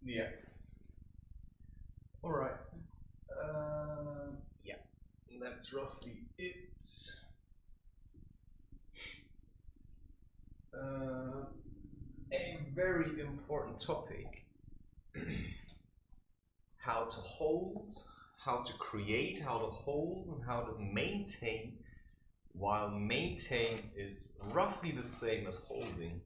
Yeah. All right. Yeah, that's roughly it. A very important topic. How to hold, how to create, how to hold, and how to maintain, while maintain is roughly the same as holding.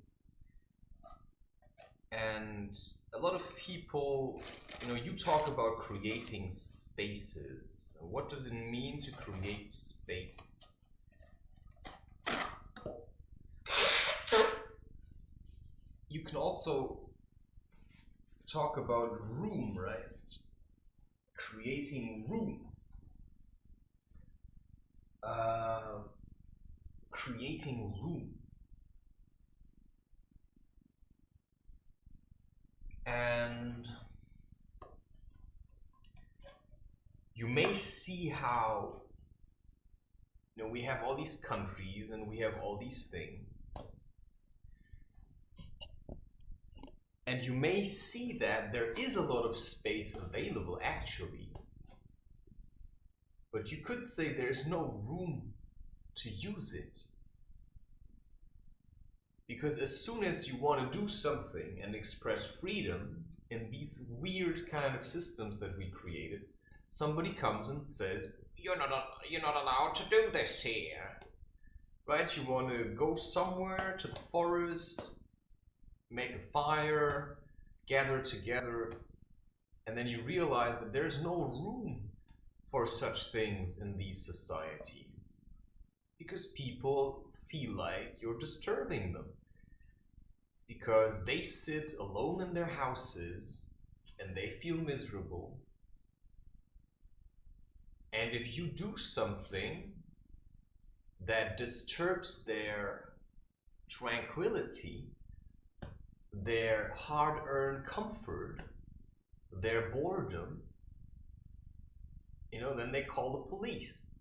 And a lot of people, you talk about creating spaces. What does it mean to create space? You can also talk about room, right? Creating room. Creating room. And you may see how we have all these countries and we have all these things. And you may see that there is a lot of space available actually. But you could say there's no room to use it. Because as soon as you want to do something and express freedom in these weird kind of systems that we created, somebody comes and says, you're not allowed to do this here. Right? You want to go somewhere to the forest, make a fire, gather together, and then you realize that there's no room for such things in these societies. Because people feel like you're disturbing them. Because they sit alone in their houses and they feel miserable. And if you do something that disturbs their tranquility, their hard-earned comfort, their boredom, then they call the police.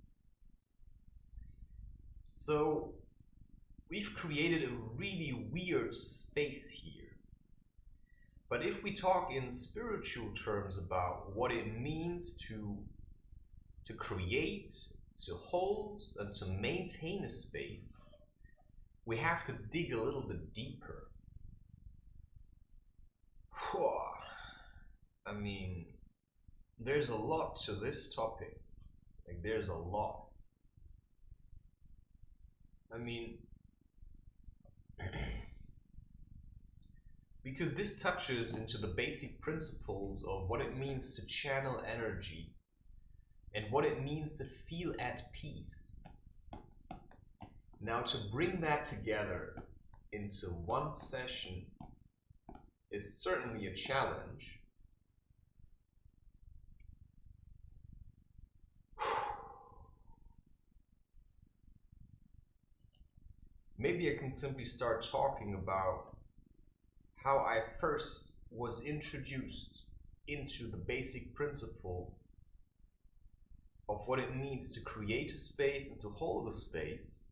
So we've created a really weird space here. But if we talk in spiritual terms about what it means to create, to hold, and to maintain a space, we have to dig a little bit deeper. I mean, there's a lot to this topic. Like, there's a lot. I mean, because this touches into the basic principles of what it means to channel energy and what it means to feel at peace. Now, to bring that together into one session is certainly a challenge. Maybe I can simply start talking about how I first was introduced into the basic principle of what it means to create a space and to hold a space,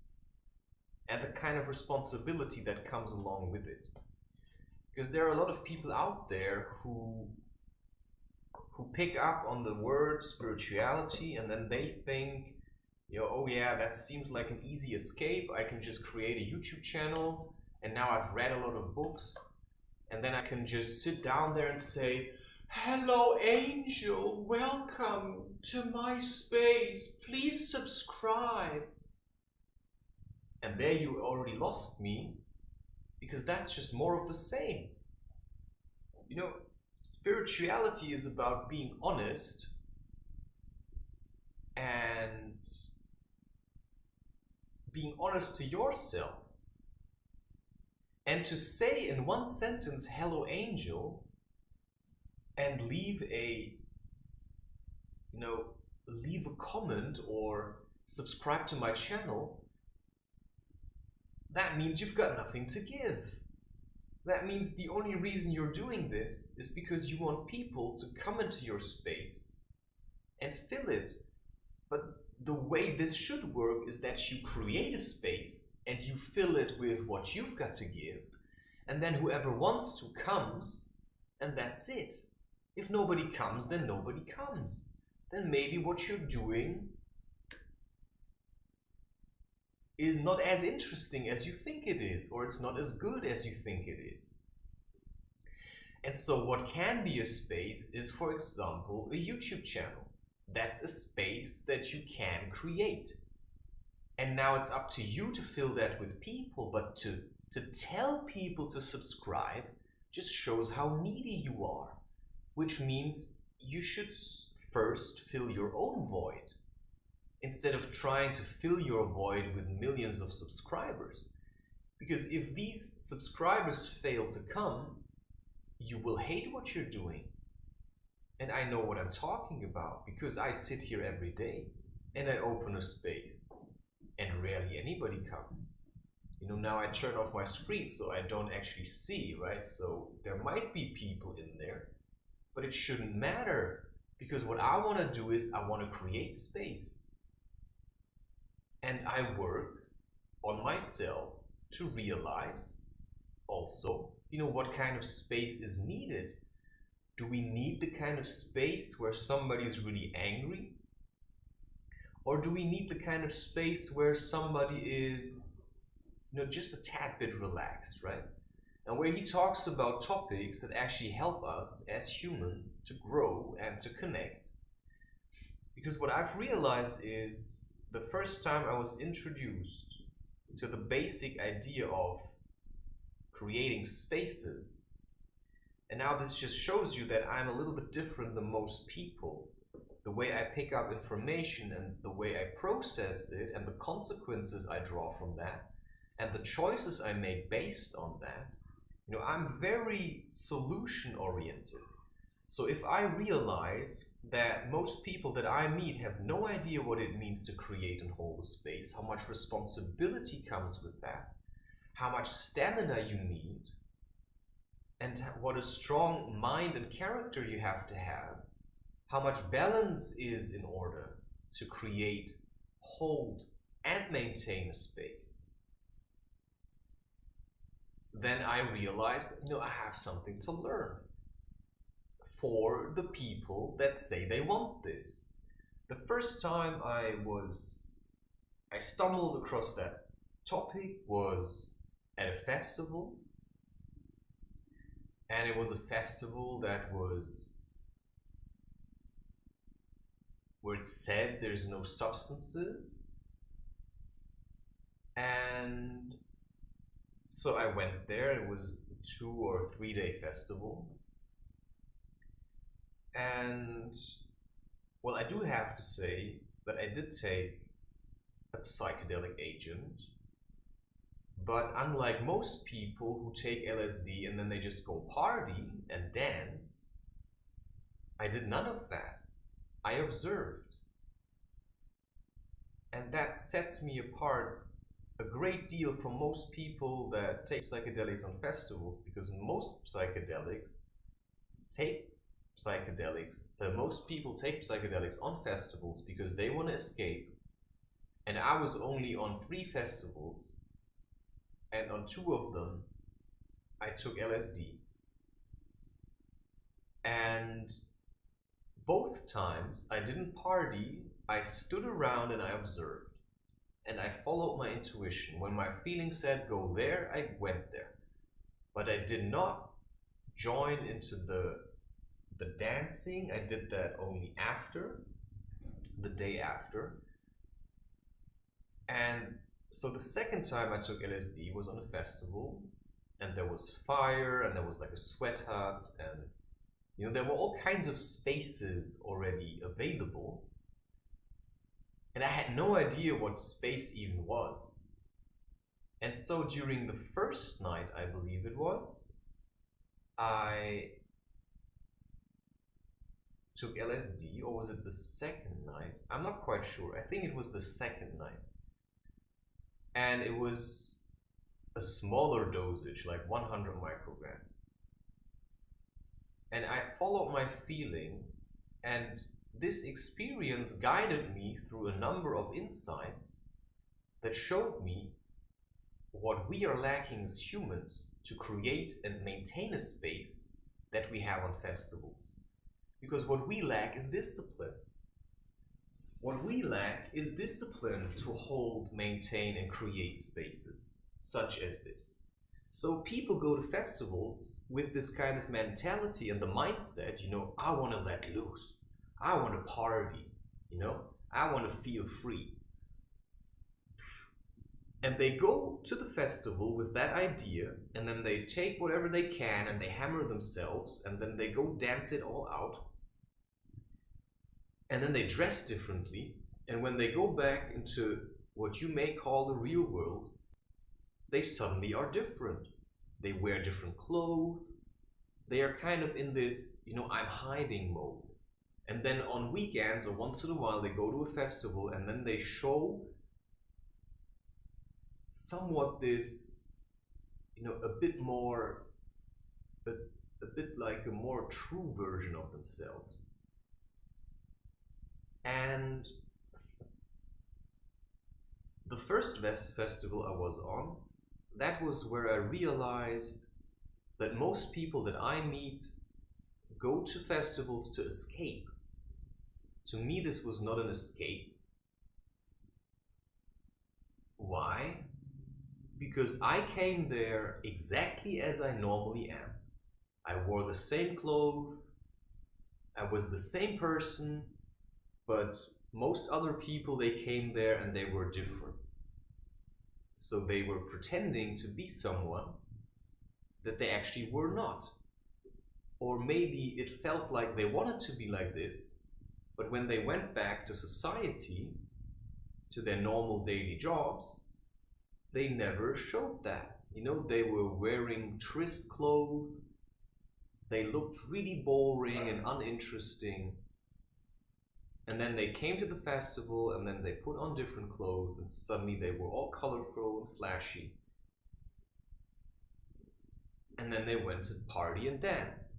and the kind of responsibility that comes along with it. Because there are a lot of people out there who pick up on the word spirituality and then they think, oh yeah, that seems like an easy escape. I can just create a YouTube channel and now I've read a lot of books and then I can just sit down there and say, hello angel, welcome to my space, please subscribe. And there you already lost me, because that's just more of the same. Spirituality is about being honest and being honest to yourself. And to say in one sentence, hello angel, and leave a comment or subscribe to my channel, that means you've got nothing to give. That means the only reason you're doing this is because you want people to come into your space and fill it. But the way this should work is that you create a space and you fill it with what you've got to give. And then whoever wants to comes And that's it. If nobody comes, then nobody comes. Then maybe what you're doing is not as interesting as you think it is, or it's not as good as you think it is. And so what can be a space is, for example, a YouTube channel. That's a space that you can create. And now it's up to you to fill that with people, but to tell people to subscribe just shows how needy you are, which means you should first fill your own void instead of trying to fill your void with millions of subscribers. Because if these subscribers fail to come, you will hate what you're doing. And I know what I'm talking about because I sit here every day and I open a space and rarely anybody comes. You know, now I turn off my screen so I don't actually see, right? So there might be people in there, but it shouldn't matter because what I want to do is I want to create space. And I work on myself to realize also, you know, what kind of space is needed. Do we need the kind of space where somebody's really angry? Or do we need the kind of space where somebody is, you know, just a tad bit relaxed, right? And where he talks about topics that actually help us as humans to grow and to connect. Because what I've realized is the first time I was introduced to the basic idea of creating spaces, and now this just shows you that I'm a little bit different than most people. The way I pick up information and the way I process it and the consequences I draw from that and the choices I make based on that, you know, I'm very solution oriented. So if I realize that most people that I meet have no idea what it means to create and hold a space, how much responsibility comes with that, how much stamina you need, and what a strong mind and character you have to have, how much balance is in order to create, hold, and maintain a space, then I realized, you know, I have something to learn for the people that say they want this. The first time I stumbled across that topic was at a festival, and it was a festival that was where it said there's no substances. And so I went there. It was a 2 or 3 day festival. And well, I do have to say that I did take a psychedelic agent, but unlike most people who take LSD and then they just go party and dance, I did none of that. I observed. And that sets me apart a great deal from most people that take psychedelics on festivals, because most people take psychedelics on festivals because they want to escape. And I was only on 3 festivals, and on 2 of them I took LSD. And both times I didn't party, I stood around and I observed. And I followed my intuition. When my feeling said go there, I went there. But I did not join into the dancing. I did that only after, the day after. And so the second time I took LSD was on a festival, and there was fire, and there was like a sweat hut, and you know, there were all kinds of spaces already available. And I had no idea what space even was. And so during the first night, I believe it was, I took LSD, or was it the second night? I'm not quite sure. I think it was the second night. And it was a smaller dosage, like 100 micrograms. And I followed my feeling, and this experience guided me through a number of insights that showed me what we are lacking as humans to create and maintain a space that we have on festivals. Because what we lack is discipline. What we lack is discipline to hold, maintain, and create spaces such as this. So people go to festivals with this kind of mentality and the mindset, I want to let loose. I want to party, I want to feel free. And they go to the festival with that idea, and then they take whatever they can and they hammer themselves, and then they go dance it all out. And then they dress differently, and when they go back into what you may call the real world, they suddenly are different. They wear different clothes. They are kind of in this, I'm hiding mode. And then on weekends or once in a while, they go to a festival and then they show somewhat this, a bit more, a bit like a more true version of themselves. And the first festival I was on, that was where I realized that most people that I meet go to festivals to escape. To me, this was not an escape. Why? Because I came there exactly as I normally am. I wore the same clothes, I was the same person, but most other people, they came there and they were different. So they were pretending to be someone that they actually were not. Or maybe it felt like they wanted to be like this, but when they went back to society, to their normal daily jobs, they never showed that. They were wearing tryst clothes, they looked really boring and uninteresting. And then they came to the festival and then they put on different clothes and suddenly they were all colorful and flashy. And then they went to party and dance.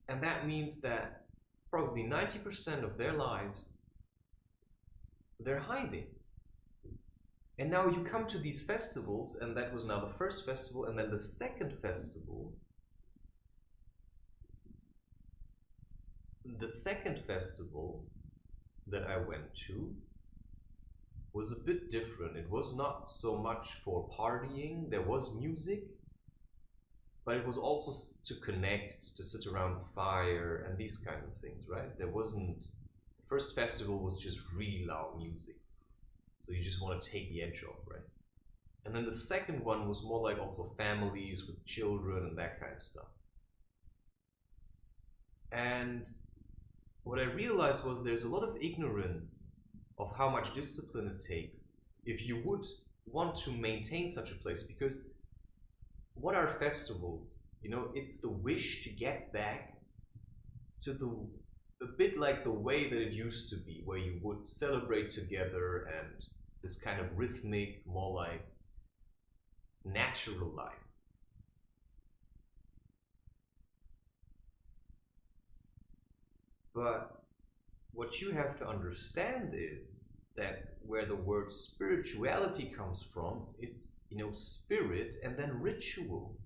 And that means that probably 90% of their lives, they're hiding. And now you come to these festivals, and that was now the first festival, and then the second festival. The second festival that I went to was a bit different. It was not so much for partying. There was music, but it was also to connect, to sit around the fire and these kind of things, right? The first festival was just really loud music. So you just want to take the edge off, right? And then the second one was more like also families with children and that kind of stuff. And what I realized was there's a lot of ignorance of how much discipline it takes if you would want to maintain such a place. Because what are festivals? It's the wish to get back to a bit like the way that it used to be, where you would celebrate together and this kind of rhythmic, more like natural life. But what you have to understand is that where the word spirituality comes from, it's, spirit and then ritual.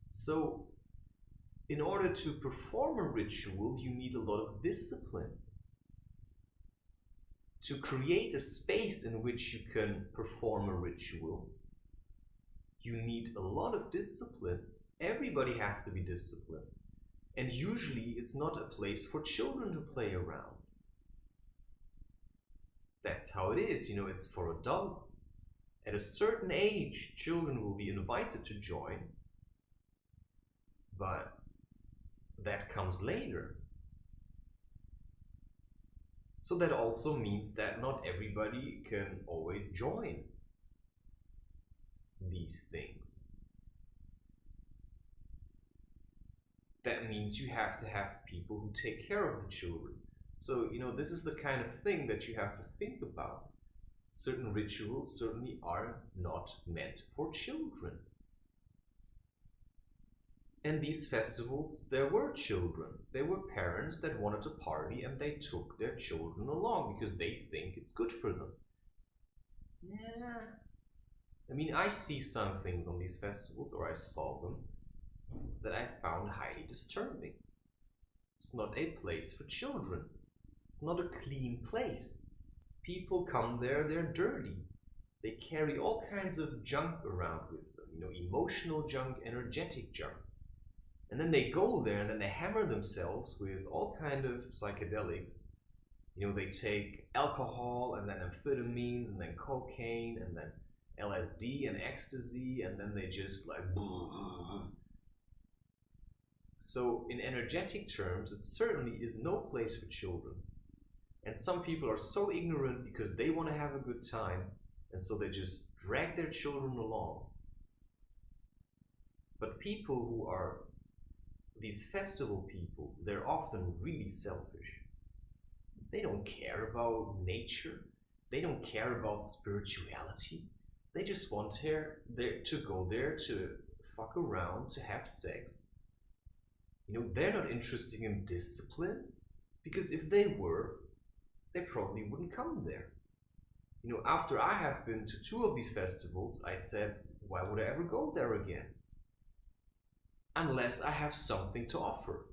So in order to perform a ritual, you need a lot of discipline. To create a space in which you can perform a ritual, you need a lot of discipline. Everybody has to be disciplined. And usually it's not a place for children to play around. That's how it is, it's for adults. At a certain age, children will be invited to join, but that comes later. So that also means that not everybody can always join these things. That means you have to have people who take care of the children. So, this is the kind of thing that you have to think about. Certain rituals certainly are not meant for children. And these festivals, there were children. There were parents that wanted to party and they took their children along because they think it's good for them. Yeah. I see some things on these festivals, or I saw them, that I found highly disturbing. It's not a place for children. It's not a clean place. People come there, they're dirty. They carry all kinds of junk around with them, emotional junk, energetic junk. And then they go there and then they hammer themselves with all kind of psychedelics. They take alcohol and then amphetamines and then cocaine and then LSD and ecstasy, and then they just like boom, boom, boom. So in energetic terms, it certainly is no place for children. And some people are so ignorant because they want to have a good time, and so they just drag their children along. But people who are these festival people, they're often really selfish. They don't care about nature. They don't care about spirituality. They just want to go there to fuck around, to have sex. They're not interested in discipline, because if they were, they probably wouldn't come there. After I have been to 2 of these festivals, I said, why would I ever go there again? Unless I have something to offer.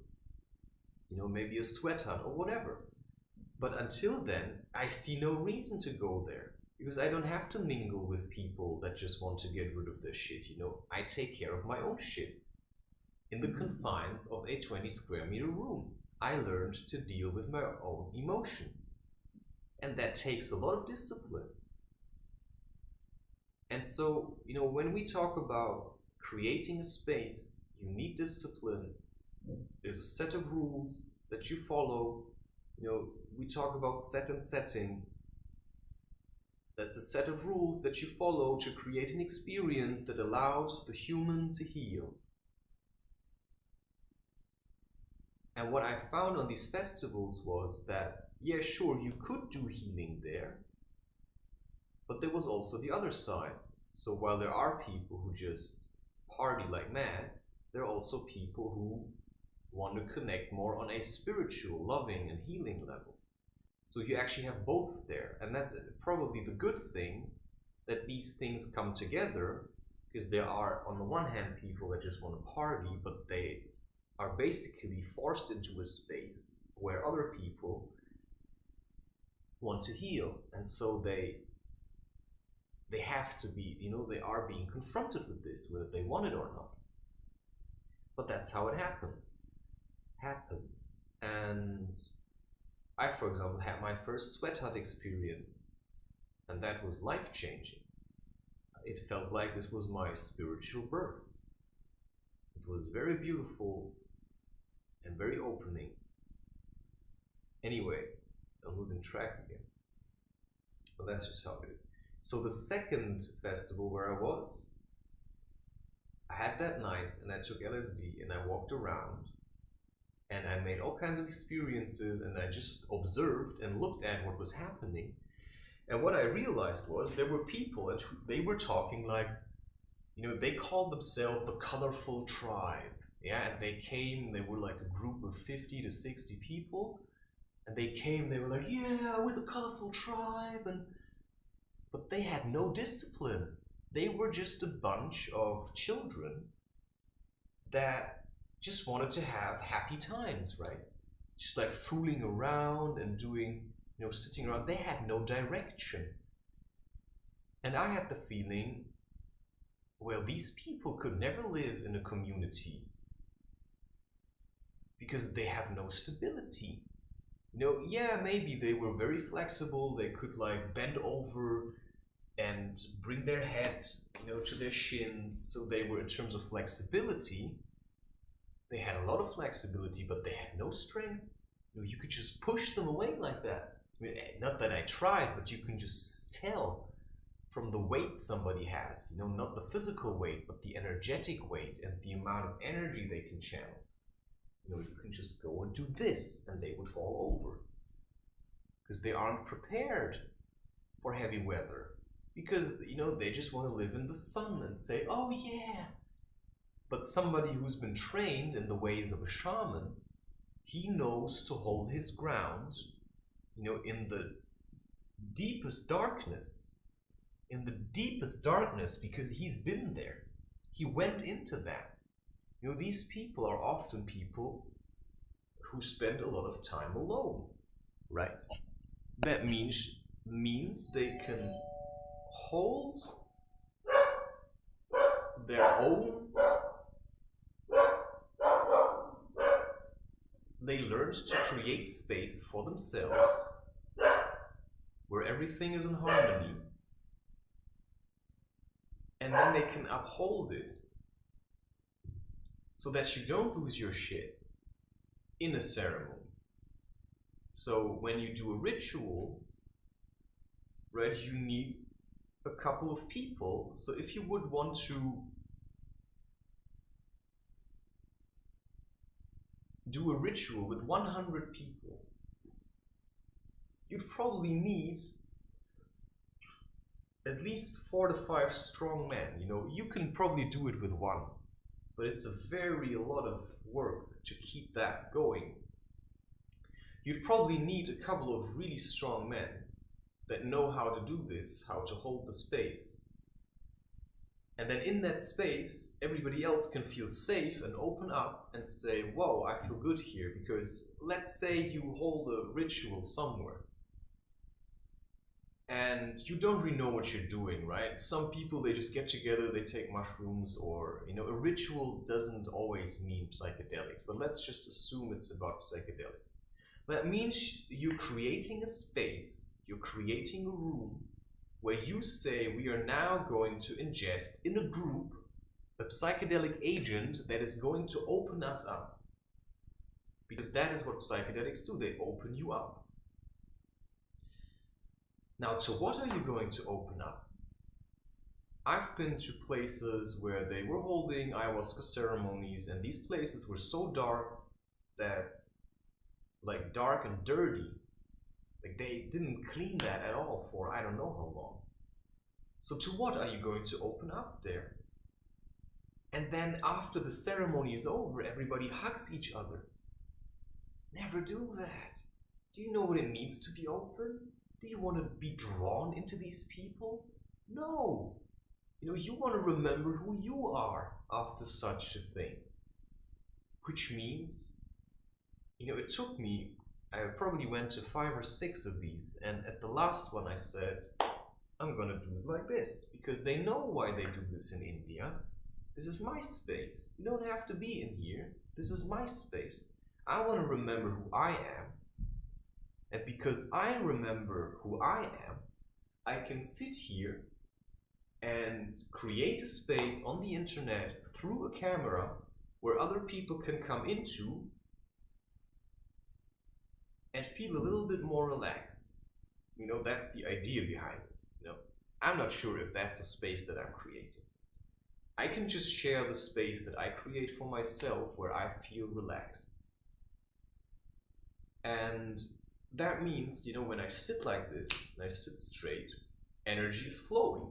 Maybe a sweat hut or whatever. But until then, I see no reason to go there, because I don't have to mingle with people that just want to get rid of their shit. I take care of my own shit. In the confines of a 20 square meter room, I learned to deal with my own emotions. And that takes a lot of discipline. And so, when we talk about creating a space, you need discipline. There's a set of rules that you follow. We talk about set and setting. That's a set of rules that you follow to create an experience that allows the human to heal. And what I found on these festivals was that, yeah, sure, you could do healing there, but there was also the other side. So while there are people who just party like mad, there are also people who want to connect more on a spiritual, loving, and healing level. So you actually have both there, and that's probably the good thing, that these things come together, because there are, on the one hand, people that just want to party, but they are basically forced into a space where other people want to heal, and so they have to be, they are being confronted with this, whether they want it or not. But that's how it happens. And I, for example, had my first sweat hut experience, and that was life-changing. It felt like this was my spiritual birth. It was very beautiful and very opening. Anyway, I'm losing track again. But that's just how it is. So the second festival where I was, I had that night and I took LSD and I walked around and I made all kinds of experiences and I just observed and looked at what was happening. And what I realized was there were people and they were talking like, they called themselves the colorful tribe. Yeah, and they were like a group of 50 to 60 people. And they were like, yeah, we're the colorful tribe. But they had no discipline. They were just a bunch of children that just wanted to have happy times, right? Just like fooling around and doing, sitting around. They had no direction. And I had the feeling, well, these people could never live in a community because they have no stability. Yeah, maybe they were very flexible. They could like bend over and bring their head, to their shins. So they were, in terms of flexibility, they had a lot of flexibility, but they had no strength. You could just push them away like that. Not that I tried, but you can just tell from the weight somebody has, not the physical weight, but the energetic weight and the amount of energy they can channel. You can just go and do this and they would fall over. Because they aren't prepared for heavy weather. Because, they just want to live in the sun and say, oh yeah. But somebody who's been trained in the ways of a shaman, he knows to hold his ground, in the deepest darkness. In the deepest darkness, because he's been there. He went into that. You know, these people are often people who spend a lot of time alone, right? That means they can hold their own. They learned to create space for themselves where everything is in harmony, and then they can uphold it so that you don't lose your shit in a ceremony. So when you do a ritual, right, you need a couple of people. So if you would want to do a ritual with 100 people, you'd probably need at least 4 to 5 strong men. You know, you can probably do it with one, but it's a lot of work to keep that going. You'd probably need a couple of really strong men that know how to do this, how to hold the space. And then in that space, everybody else can feel safe and open up and say, whoa, I feel good here. Because let's say you hold a ritual somewhere and you don't really know what you're doing, right? Some people, they just get together, they take mushrooms, or, you know, a ritual doesn't always mean psychedelics, but let's just assume it's about psychedelics. That means you're creating a space, you're creating a room where you say, we are now going to ingest in a group a psychedelic agent that is going to open us up. Because that is what psychedelics do, they open you up. Now, to what are you going to open up? I've been to places where they were holding ayahuasca ceremonies, and these places were so dark that, like, dark and dirty. Like, they didn't clean that at all for I don't know how long. So to what are you going to open up there? And then after the ceremony is over, everybody hugs each other. Never do that. Do you know what it means to be open? Do you want to be drawn into these people? No. You know, you want to remember who you are after such a thing. Which means, you know, it took me, I probably went to 5 or 6 of these, and at the last one I said, I'm gonna do it like this, because they know why they do this in India. This is my space. You don't have to be in here. This is my space. I want to remember who I am. And because I remember who I am, I can sit here and create a space on the internet through a camera where other people can come into and feel a little bit more relaxed. You know, that's the idea behind it. You know, I'm not sure if that's the space that I'm creating. I can just share the space that I create for myself where I feel relaxed. And that means, you know, when I sit like this, and I sit straight, energy is flowing.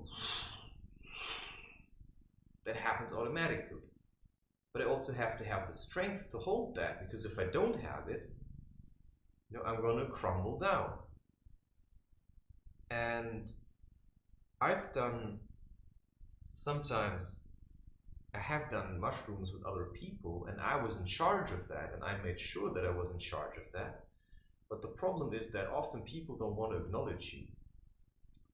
That happens automatically. But I also have to have the strength to hold that, because if I don't have it, you know, I'm gonna crumble down. And I've done, sometimes I have done mushrooms with other people, and I was in charge of that, and I made sure that I was in charge of that. But the problem is that often people don't want to acknowledge you.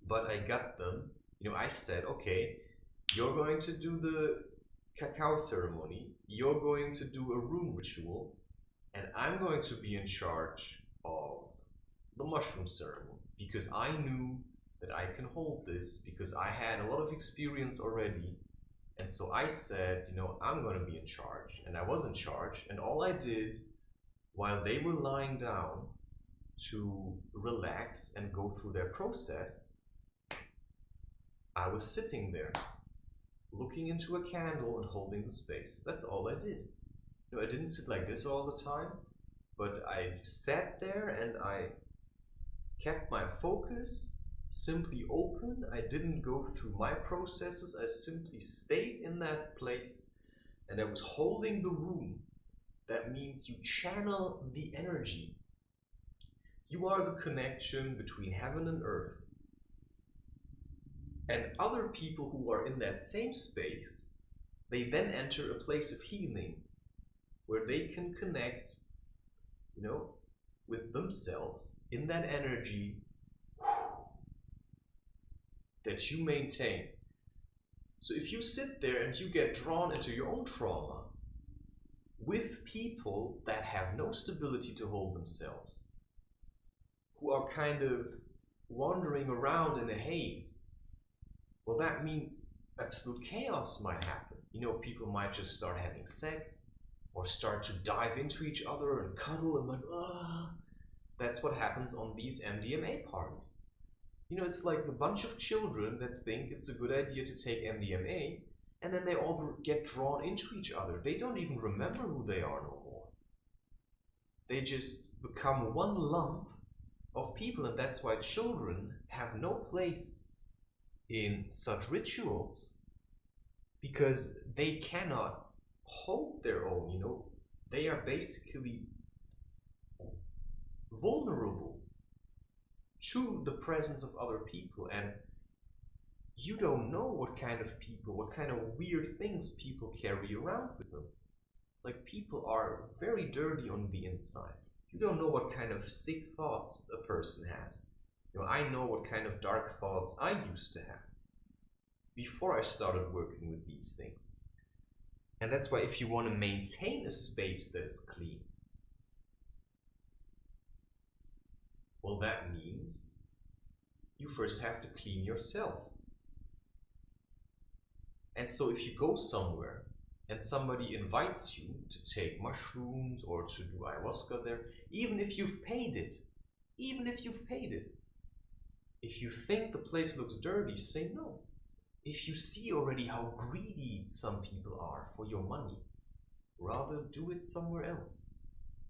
But I got them, you know, I said, okay, you're going to do the cacao ceremony, you're going to do a room ritual, and I'm going to be in charge of the mushroom ceremony, because I knew that I can hold this, because I had a lot of experience already. And so I said, you know, I'm going to be in charge. And I was in charge. And all I did while they were lying down to relax and go through their process, I was sitting there looking into a candle and holding the space. That's all I did. You know, I didn't sit like this all the time, but I sat there and I kept my focus simply open. I didn't go through my processes. I simply stayed in that place and I was holding the room. That means you channel the energy. You are the connection between heaven and earth. And other people who are in that same space, they then enter a place of healing where they can connect, you know, with themselves in that energy that you maintain. So if you sit there and you get drawn into your own trauma with people that have no stability to hold themselves, who are kind of wandering around in a haze, well, that means absolute chaos might happen. You know, people might just start having sex or start to dive into each other and cuddle and like, ah. That's what happens on these MDMA parties. You know, it's like a bunch of children that think it's a good idea to take MDMA, and then they all get drawn into each other. They don't even remember who they are no more. They just become one lump of people, and that's why children have no place in such rituals, because they cannot hold their own, you know. They are basically vulnerable to the presence of other people, and you don't know what kind of people, what kind of weird things people carry around with them. Like, people are very dirty on the inside. You don't know what kind of sick thoughts a person has. You know, I know what kind of dark thoughts I used to have before I started working with these things. And that's why if you want to maintain a space that is clean, well, that means you first have to clean yourself. And so if you go somewhere and somebody invites you to take mushrooms or to do ayahuasca there, even if you've paid it, if you think the place looks dirty, say no. If you see already how greedy some people are for your money, rather do it somewhere else.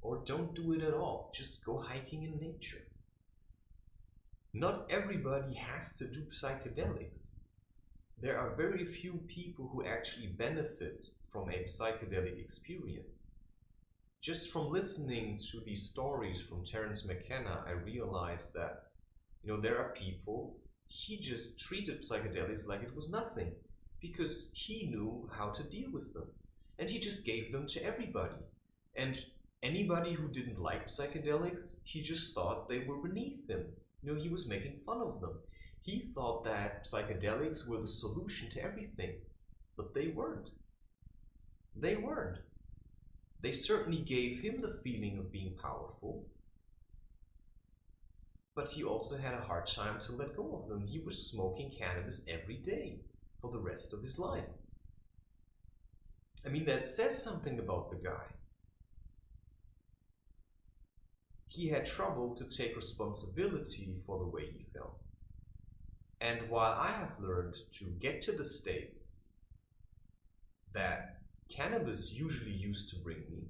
Or don't do it at all, just go hiking in nature. Not everybody has to do psychedelics. There are very few people who actually benefit from a psychedelic experience. Just from listening to these stories from Terence McKenna, I realized that, you know, there are people, he just treated psychedelics like it was nothing because he knew how to deal with them. And he just gave them to everybody. And anybody who didn't like psychedelics, he just thought they were beneath him. You know, he was making fun of them. He thought that psychedelics were the solution to everything, but they weren't. They weren't. They certainly gave him the feeling of being powerful, but he also had a hard time to let go of them. He was smoking cannabis every day for the rest of his life. I mean, that says something about the guy. He had trouble to take responsibility for the way he felt. And while I have learned to get to the states that cannabis usually used to bring me,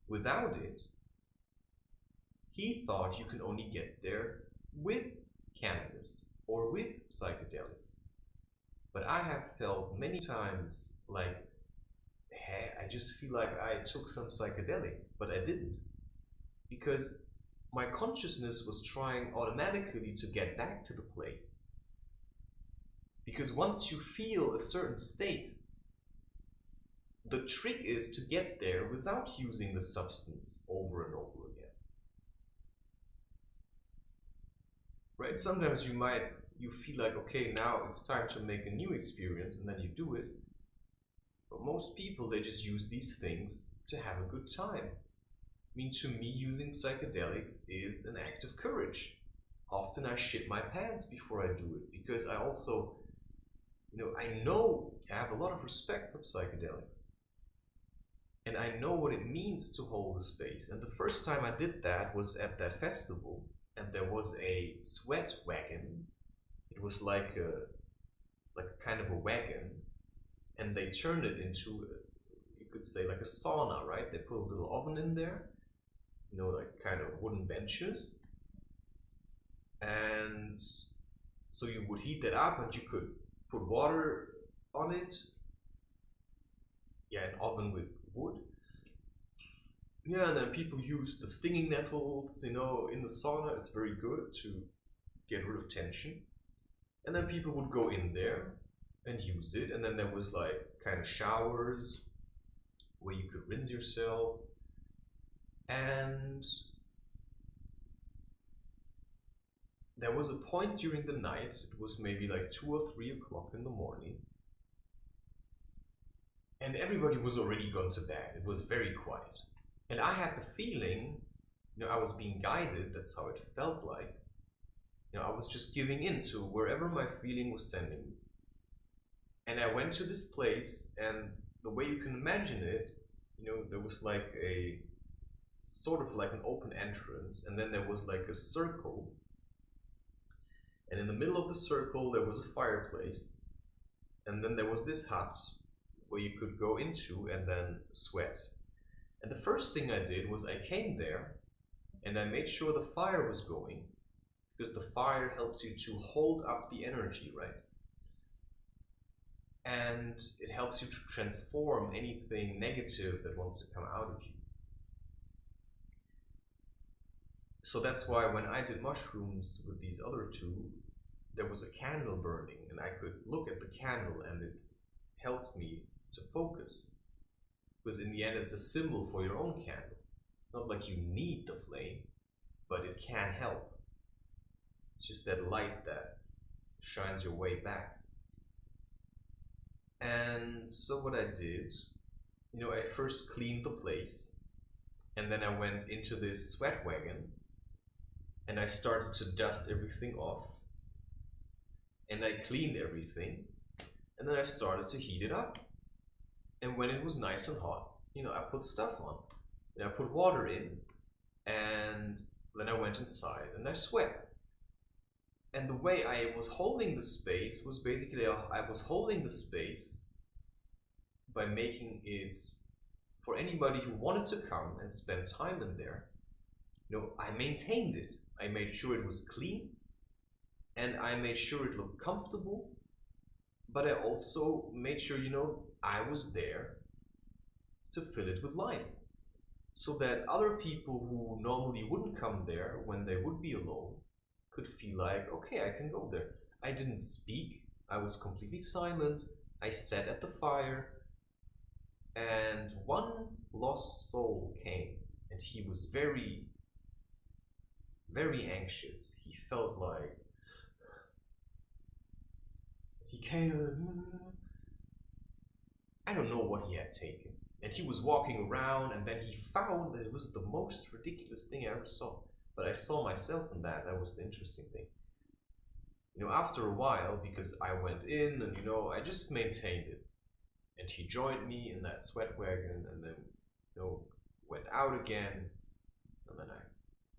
without it, he thought you can only get there with cannabis or with psychedelics. But I have felt many times like, hey, I just feel like I took some psychedelic, but I didn't. Because my consciousness was trying automatically to get back to the place. Because once you feel a certain state, the trick is to get there without using the substance over and over again. Right? Sometimes you feel like, okay, now it's time to make a new experience, and then you do it. But most people, they just use these things to have a good time. I mean, to me, using psychedelics is an act of courage. Often I shit my pants before I do it, because I also, I have a lot of respect for psychedelics. And I know what it means to hold a space. And the first time I did that was at that festival, and there was a sweat wagon. It was like a kind of a wagon, and they turned it into, you could say, like a sauna, right? They put a little oven in there, like kind of wooden benches. And so you would heat that up and you could put water on it. Yeah, an oven with wood. Yeah, and then people use the stinging nettles, in the sauna. It's very good to get rid of tension. And then people would go in there and use it. And then there was like kind of showers where you could rinse yourself. And there was a point during the night, it was maybe like 2 or 3 o'clock in the morning, and everybody was already gone to bed. It was very quiet. And I had the feeling, I was being guided, that's how it felt like. I was just giving in to wherever my feeling was sending me. And I went to this place, and the way you can imagine it, there was like a sort of like an open entrance, and then there was like a circle. And in the middle of the circle, there was a fireplace. And then there was this hut where you could go into and then sweat. And the first thing I did was I came there and I made sure the fire was going, because the fire helps you to hold up the energy, right? And it helps you to transform anything negative that wants to come out of you. So that's why when I did mushrooms with these other two, there was a candle burning, and I could look at the candle and it helped me to focus. Because in the end, it's a symbol for your own candle. It's not like you need the flame, but it can help. It's just that light that shines your way back. And so what I did, I first cleaned the place, and then I went into this sweat wagon, and I started to dust everything off, and I cleaned everything, and then I started to heat it up. And when it was nice and hot, I put stuff on, and I put water in, and then I went inside and I sweat. And the way I was holding the space was basically, I was holding the space by making it for anybody who wanted to come and spend time in there. I maintained it. I made sure it was clean, and I made sure it looked comfortable, but I also made sure, I was there to fill it with life, so that other people who normally wouldn't come there when they would be alone could feel like, okay, I can go there. I didn't speak. I was completely silent. I sat at the fire, and one lost soul came, and he was very, very anxious. He felt like he came. I don't know what he had taken. And he was walking around, and then he found that it was the most ridiculous thing I ever saw. But I saw myself in that. That was the interesting thing. After a while, because I went in and, I just maintained it. And he joined me in that sweat wagon, and then, went out again. And then I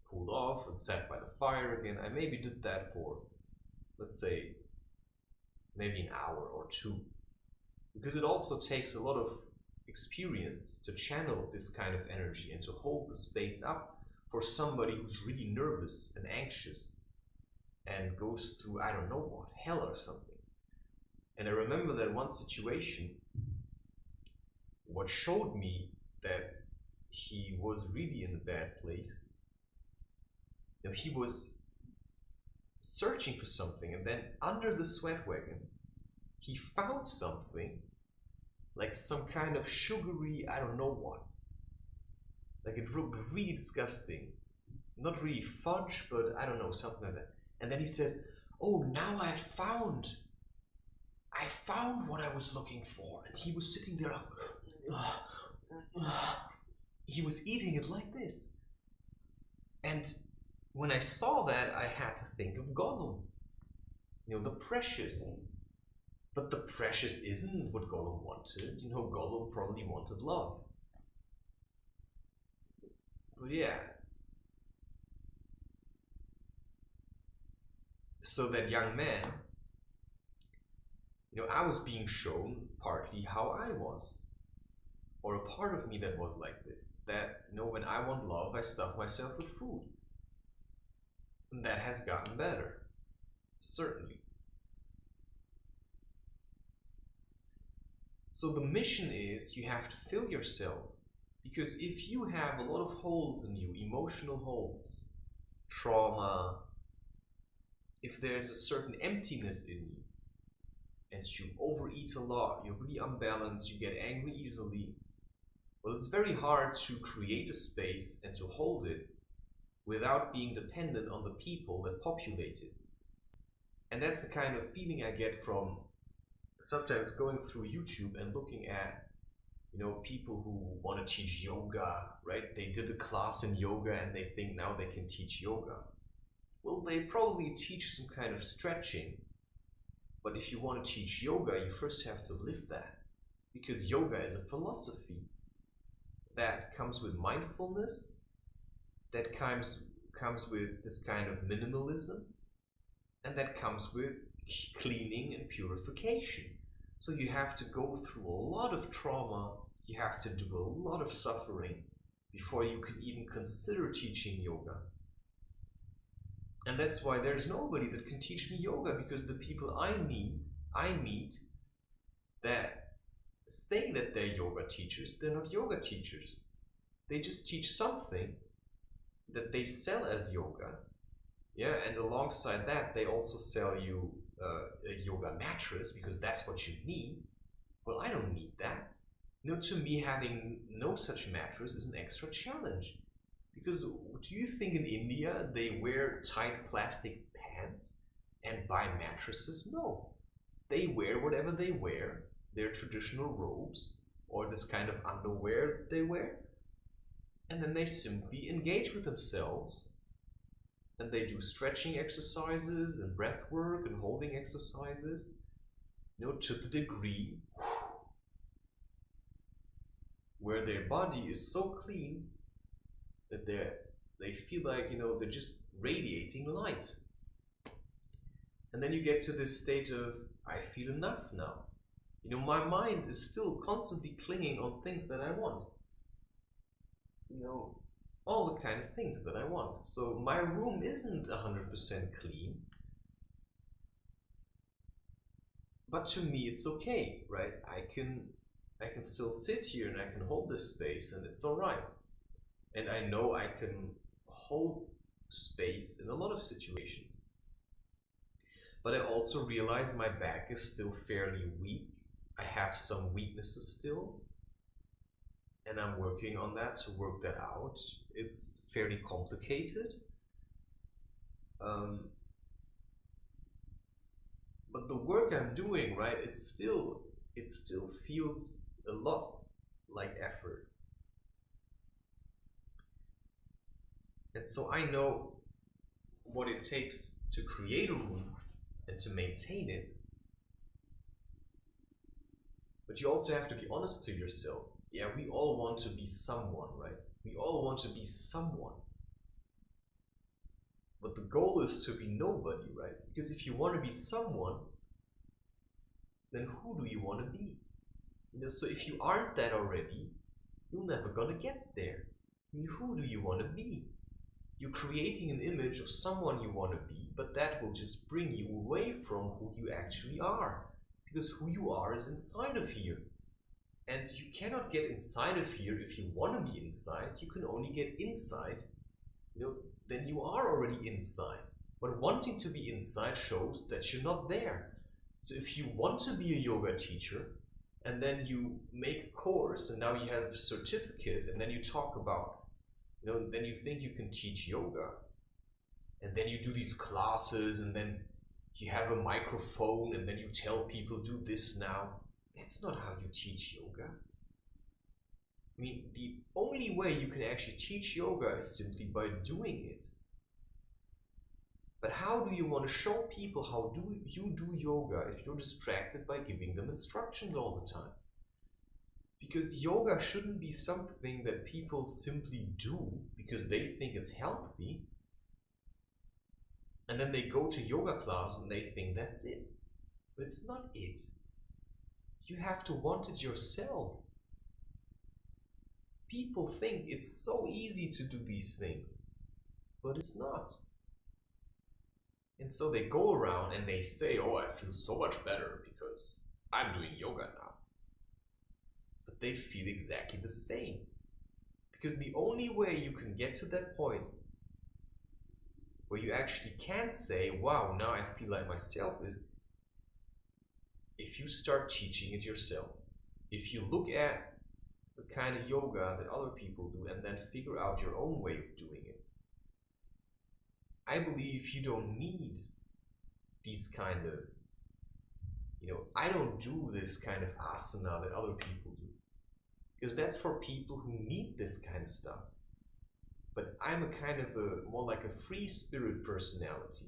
cooled off and sat by the fire again. I maybe did that for, let's say, maybe an hour or two. Because it also takes a lot of experience to channel this kind of energy and to hold the space up for somebody who's really nervous and anxious and goes through, I don't know what, hell or something. And I remember that one situation, what showed me that he was really in a bad place. He was searching for something, and then under the sweat wagon, he found something, like some kind of sugary, I don't know what. Like it looked really disgusting. Not really fudge, but I don't know, something like that. And then he said, oh, now I found what I was looking for. And he was sitting there, he was eating it like this. And when I saw that, I had to think of Gollum. The precious. But the precious isn't what Gollum wanted. Gollum probably wanted love. But yeah. So that young man, I was being shown partly how I was. Or a part of me that was like this. That, when I want love, I stuff myself with food. And that has gotten better. Certainly. So the mission is you have to fill yourself, because if you have a lot of holes in you, emotional holes, trauma, if there's a certain emptiness in you, and you overeat a lot, you're really unbalanced, you get angry easily, well, it's very hard to create a space and to hold it without being dependent on the people that populate it. And that's the kind of feeling I get from sometimes going through YouTube and looking at, people who want to teach yoga, right? They did a class in yoga and they think now they can teach yoga. Well, they probably teach some kind of stretching. But if you want to teach yoga, you first have to live that. Because yoga is a philosophy that comes with mindfulness, that comes with this kind of minimalism, and that comes with cleaning and purification. So you have to go through a lot of trauma, you have to do a lot of suffering before you can even consider teaching yoga. And that's why there's nobody that can teach me yoga, because the people I meet that say that they're yoga teachers, they're not yoga teachers. They just teach something that they sell as yoga. Yeah, and alongside that, they also sell you a yoga mattress because that's what you need. Well, I don't need that. To me, having no such mattress is an extra challenge. Because do you think in India they wear tight plastic pants and buy mattresses? No. They wear whatever they wear, their traditional robes or this kind of underwear they wear. And then they simply engage with themselves. And they do stretching exercises and breath work and holding exercises, to the degree where their body is so clean that they feel like, they're just radiating light. And then you get to this state of, I feel enough now. My mind is still constantly clinging on things that I want. All the kind of things that I want. So my room isn't 100% clean. But to me it's okay, right? I can still sit here and I can hold this space and it's alright. And I know I can hold space in a lot of situations. But I also realize my back is still fairly weak. I have some weaknesses still. And I'm working on that to work that out. It's fairly complicated. But the work I'm doing, right, it still feels a lot like effort. And so I know what it takes to create a room and to maintain it. But you also have to be honest to yourself. Yeah, we all want to be someone, right? We all want to be someone. But the goal is to be nobody, right? Because if you want to be someone, then who do you want to be? So if you aren't that already, you're never gonna get there. Who do you want to be? You're creating an image of someone you want to be, but that will just bring you away from who you actually are. Because who you are is inside of here. And you cannot get inside of here if you want to be inside. You can only get inside, then you are already inside. But wanting to be inside shows that you're not there. So if you want to be a yoga teacher, and then you make a course, and now you have a certificate, and then you talk about, then you think you can teach yoga. And then you do these classes, and then you have a microphone, and then you tell people, do this now. That's not how you teach yoga. The only way you can actually teach yoga is simply by doing it. But how do you want to show people how do you do yoga if you're distracted by giving them instructions all the time? Because yoga shouldn't be something that people simply do because they think it's healthy. And then they go to yoga class and they think that's it. But it's not it. You have to want it yourself. People think it's so easy to do these things, but it's not. And so they go around and they say, oh, I feel so much better because I'm doing yoga now. But they feel exactly the same. Because the only way you can get to that point where you actually can say, wow, now I feel like myself, is if you start teaching it yourself, if you look at the kind of yoga that other people do and then figure out your own way of doing it, I believe you don't need these kind of, I don't do this kind of asana that other people do, because that's for people who need this kind of stuff. But I'm a kind of more like a free spirit personality.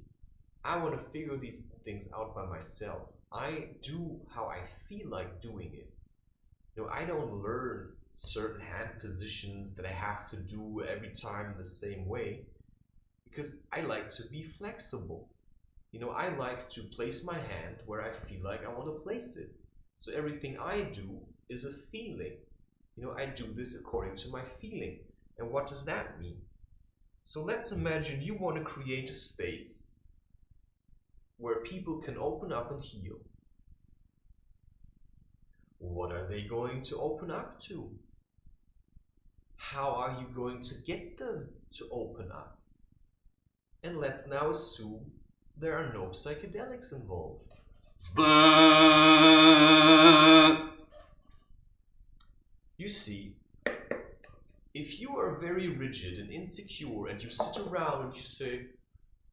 I want to figure these things out by myself. I do how I feel like doing it. I don't learn certain hand positions that I have to do every time the same way, because I like to be flexible. I like to place my hand where I feel like I want to place it. So everything I do is a feeling. I do this according to my feeling. And what does that mean? So let's imagine you want to create a space where people can open up and heal. What are they going to open up to? How are you going to get them to open up? And let's now assume there are no psychedelics involved. You see, if you are very rigid and insecure and you sit around and you say,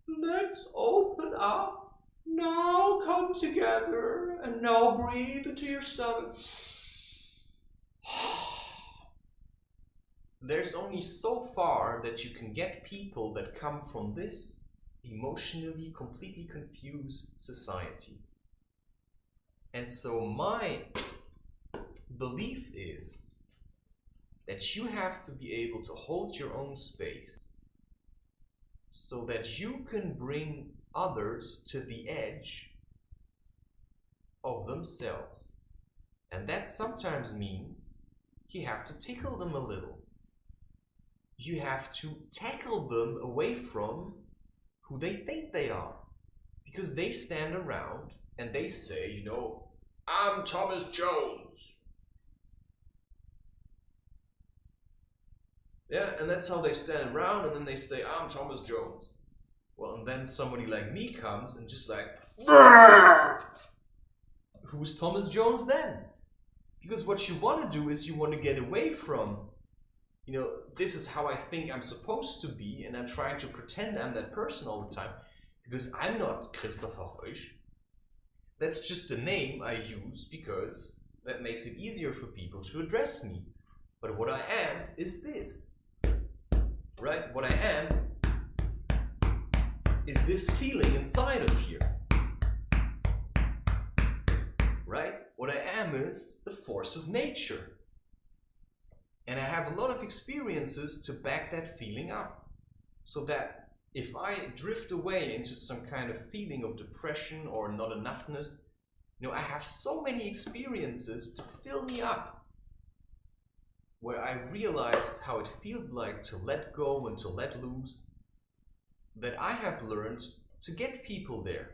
let's open up, now come together, and now breathe into your stomach. There's only so far that you can get people that come from this emotionally completely confused society. And so my belief is that you have to be able to hold your own space so that you can bring others to the edge of themselves. And that sometimes means you have to tickle them a little. You have to tackle them away from who they think they are. Because they stand around and they say, I'm Thomas Jones. Yeah, and that's how they stand around, and then they say, I'm Thomas Jones. Well, and then somebody like me comes and just like, who's Thomas Jones then? Because what you want to do is you want to get away from, this is how I think I'm supposed to be, and I'm trying to pretend I'm that person all the time, because I'm not Christopher Reusch. That's just a name I use because that makes it easier for people to address me. But what I am is this. Right? What I am is this feeling inside of here. Right? What I am is the force of nature. And I have a lot of experiences to back that feeling up. So that if I drift away into some kind of feeling of depression or not enoughness, I have so many experiences to fill me up, where I realized how it feels like to let go and to let loose, that I have learned to get people there.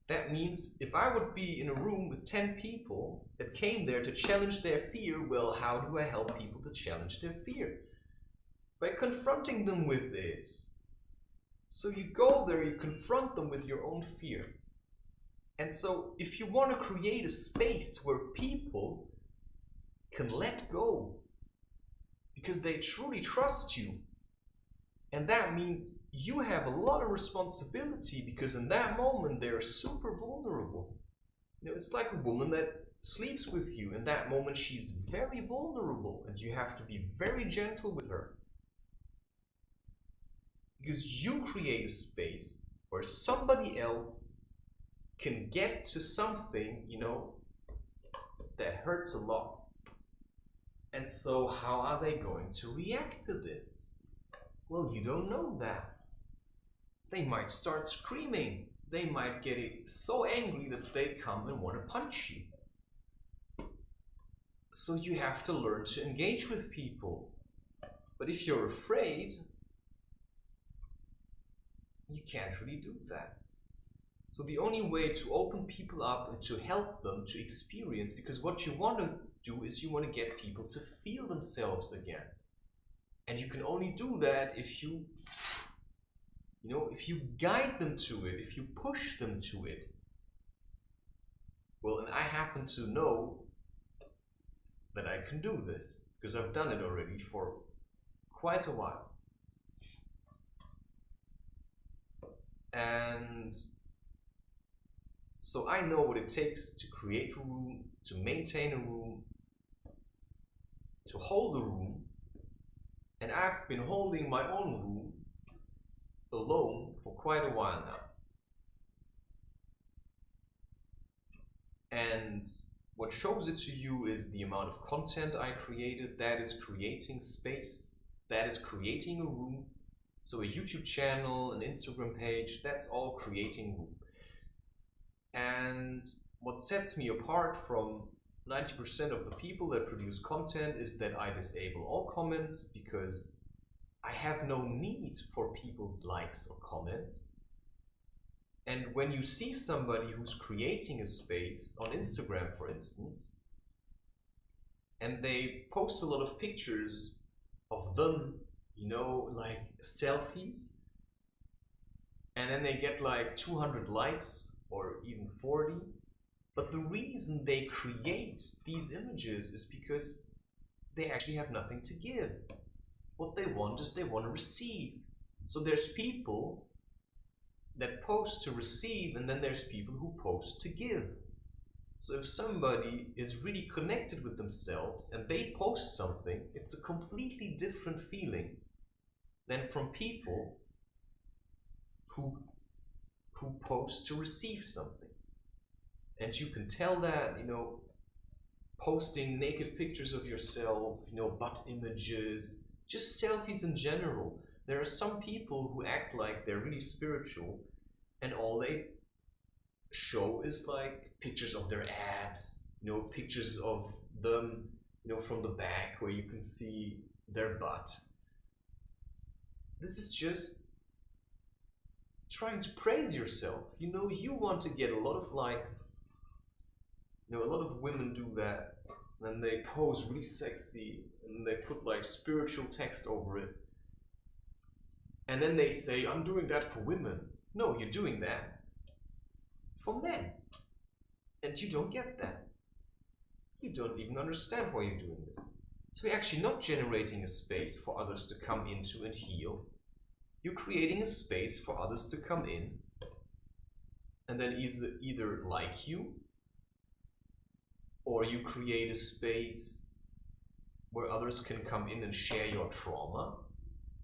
That means if I would be in a room with 10 people that came there to challenge their fear, well, how do I help people to challenge their fear? By confronting them with it. So you go there, you confront them with your own fear. And so if you want to create a space where people can let go, because they truly trust you. And that means you have a lot of responsibility, because in that moment they're super vulnerable. It's like a woman that sleeps with you. In that moment she's very vulnerable and you have to be very gentle with her. Because you create a space where somebody else can get to something, that hurts a lot. And so how are they going to react to this? Well, you don't know that. They might start screaming. They might get so angry that they come and want to punch you. So you have to learn to engage with people. But if you're afraid, you can't really do that. So the only way to open people up and to help them to experience, because what you want to do is you want to get people to feel themselves again. And you can only do that if you guide them to it, if you push them to it. Well, and I happen to know that I can do this because I've done it already for quite a while. And so I know what it takes to create a room, to maintain a room, to hold a room. And I've been holding my own room alone for quite a while now. And what shows it to you is the amount of content I created. That is creating space. That is creating a room. So a YouTube channel, an Instagram page, that's all creating room. And what sets me apart from 90% of the people that produce content is that I disable all comments because I have no need for people's likes or comments. And when you see somebody who's creating a space on Instagram, for instance, and they post a lot of pictures of them, you know, like selfies, and then they get like 200 likes or even 40. But the reason they create these images is because they actually have nothing to give. What they want is they want to receive. So there's people that post to receive, and then there's people who post to give. So if somebody is really connected with themselves and they post something, it's a completely different feeling than from people who post to receive something. And you can tell that, you know, posting naked pictures of yourself, you know, butt images, just selfies in general. There are some people who act like they're really spiritual and all they show is like pictures of their abs, you know, pictures of them, you know, from the back where you can see their butt. This is just trying to praise yourself. You know, you want to get a lot of likes. You know, a lot of women do that. And they pose really sexy and they put like spiritual text over it. And then they say, I'm doing that for women. No, you're doing that for men. And you don't get that. You don't even understand why you're doing this. So you're actually not generating a space for others to come into and heal. You're creating a space for others to come in and then either like you, or you create a space where others can come in and share your trauma,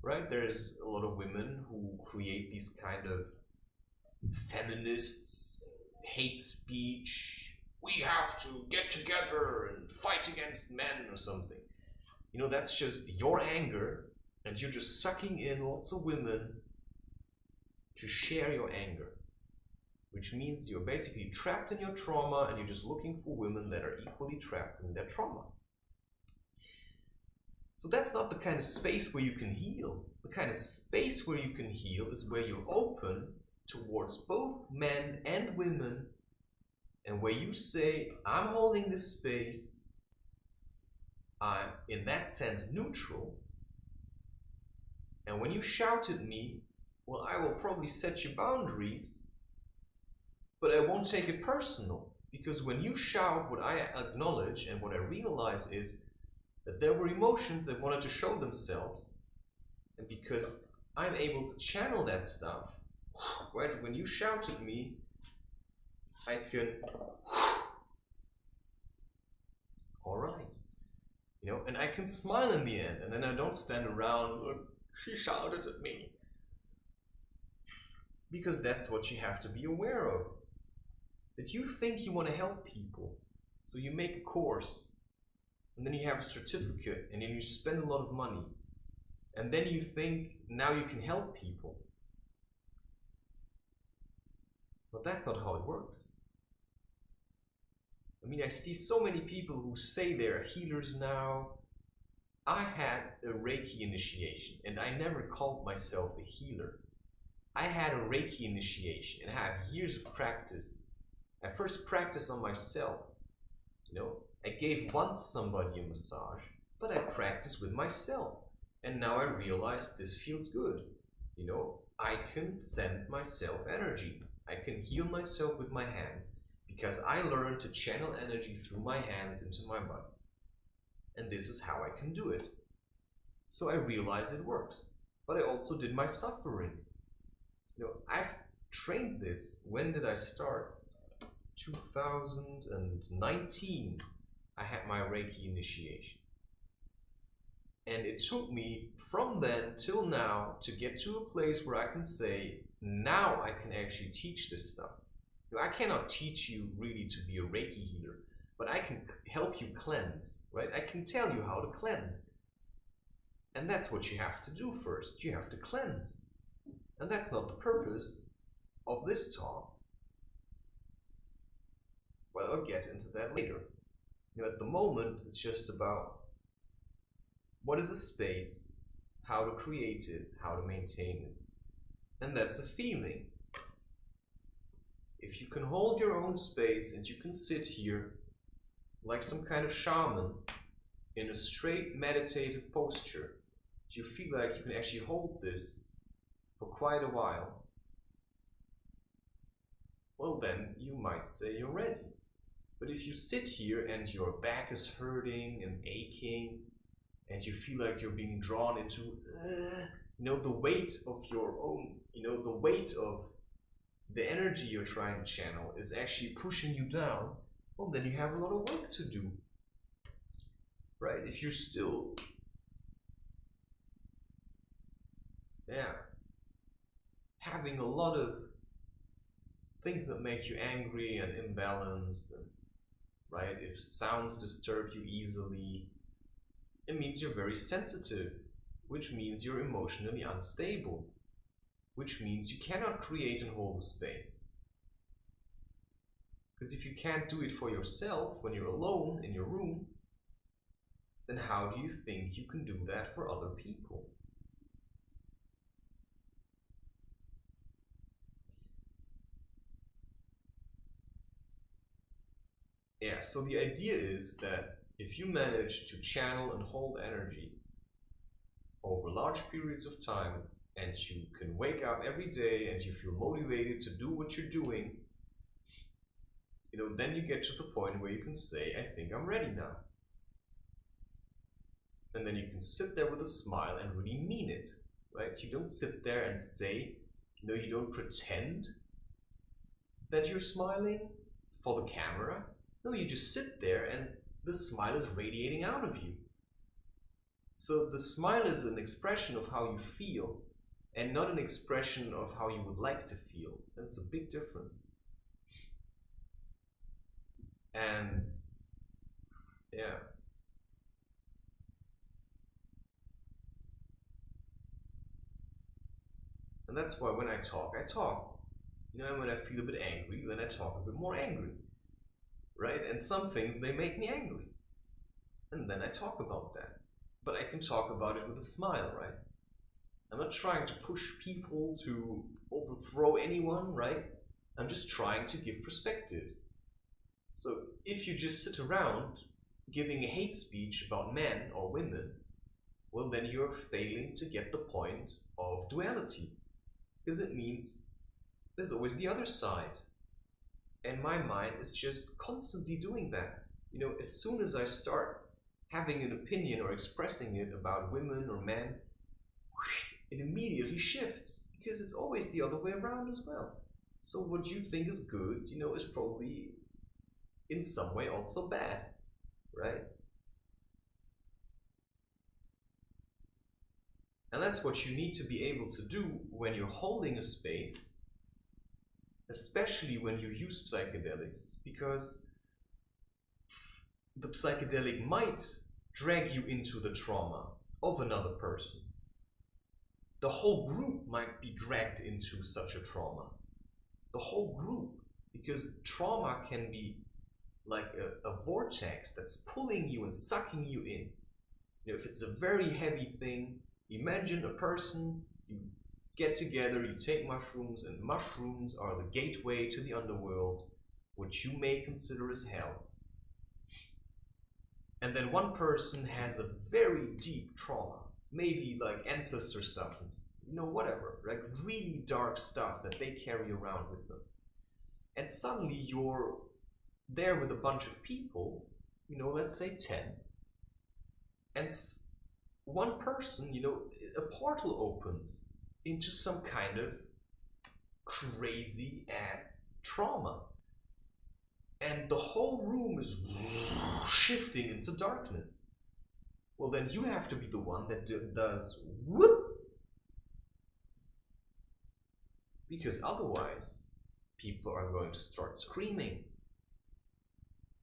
right? There's a lot of women who create these kind of feminists, hate speech, we have to get together and fight against men or something. You know, that's just your anger, and you're just sucking in lots of women to share your anger, which means you're basically trapped in your trauma and you're just looking for women that are equally trapped in their trauma. So that's not the kind of space where you can heal. The kind of space where you can heal is where you're open towards both men and women, and where you say, I'm holding this space, I'm in that sense neutral, and when you shout at me, well, I will probably set you boundaries, but I won't take it personal, because when you shout, what I acknowledge and what I realize is that there were emotions that wanted to show themselves, and because I'm able to channel that stuff, right? When you shout at me, I can, all right, you know, and I can smile in the end, and then I don't stand around, look, she shouted at me. Because that's what you have to be aware of. That you think you want to help people, so you make a course, and then you have a certificate, and then you spend a lot of money, and then you think now you can help people. But that's not how it works. I mean, I see so many people who say they're healers now. I had a Reiki initiation, and I never called myself a healer. I had a Reiki initiation, and I have years of practice. I first practiced on myself. You know, I gave once somebody a massage, but I practiced with myself. And now I realize this feels good. You know, I can send myself energy. I can heal myself with my hands because I learned to channel energy through my hands into my body. And this is how I can do it. So I realized it works. But I also did my suffering. I've trained this. When did I start? 2019. I had my Reiki initiation. And it took me from then till now to get to a place where I can say, now I can actually teach this stuff. I cannot teach you really to be a Reiki healer, but I can help you cleanse, right? I can tell you how to cleanse. And that's what you have to do first. You have to cleanse. And that's not the purpose of this talk. Well, I'll get into that later. At the moment, it's just about what is a space, how to create it, how to maintain it. And that's a feeling. If you can hold your own space and you can sit here like some kind of shaman in a straight meditative posture, you feel like you can actually hold this for quite a while, well then you might say you're ready. But if you sit here and your back is hurting and aching and you feel like you're being drawn into the weight of your own, the weight of the energy you're trying to channel is actually pushing you down, well then you have a lot of work to do, right? If you're still having a lot of things that make you angry and imbalanced, and, right? If sounds disturb you easily, it means you're very sensitive, which means you're emotionally unstable, which means you cannot create and hold a space. Because if you can't do it for yourself when you're alone in your room, then how do you think you can do that for other people? Yeah, so the idea is that if you manage to channel and hold energy over large periods of time, and you can wake up every day and you feel motivated to do what you're doing, then you get to the point where you can say, I think I'm ready now. And then you can sit there with a smile and really mean it, right? You don't sit there and say, you don't pretend that you're smiling for the camera. No, you just sit there and the smile is radiating out of you. So the smile is an expression of how you feel and not an expression of how you would like to feel. That's a big difference. And yeah. And that's why when I talk. And when I feel a bit angry, then I talk a bit more angry. Right? And some things, they make me angry. And then I talk about that. But I can talk about it with a smile, right? I'm not trying to push people to overthrow anyone, right? I'm just trying to give perspectives. So if you just sit around giving a hate speech about men or women, well then you're failing to get the point of duality. Because it means there's always the other side. And my mind is just constantly doing that. As soon as I start having an opinion or expressing it about women or men, it immediately shifts, because it's always the other way around as well. So what you think is good, is probably in some way also bad, right? And that's what you need to be able to do when you're holding a space, especially when you use psychedelics, because the psychedelic might drag you into the trauma of another person. The whole group might be dragged into such a trauma. The whole group, because trauma can be like a vortex that's pulling you and sucking you in. If it's a very heavy thing, imagine a person, you get together, you take mushrooms, and mushrooms are the gateway to the underworld, which you may consider as hell. And then one person has a very deep trauma, maybe like ancestor stuff, and whatever, like really dark stuff that they carry around with them. And suddenly you're there with a bunch of people, you know, let's say 10, and one person, you know, a portal opens into some kind of crazy ass trauma, and the whole room is shifting into darkness. Well, then you have to be the one that does whoop, because otherwise people are going to start screaming.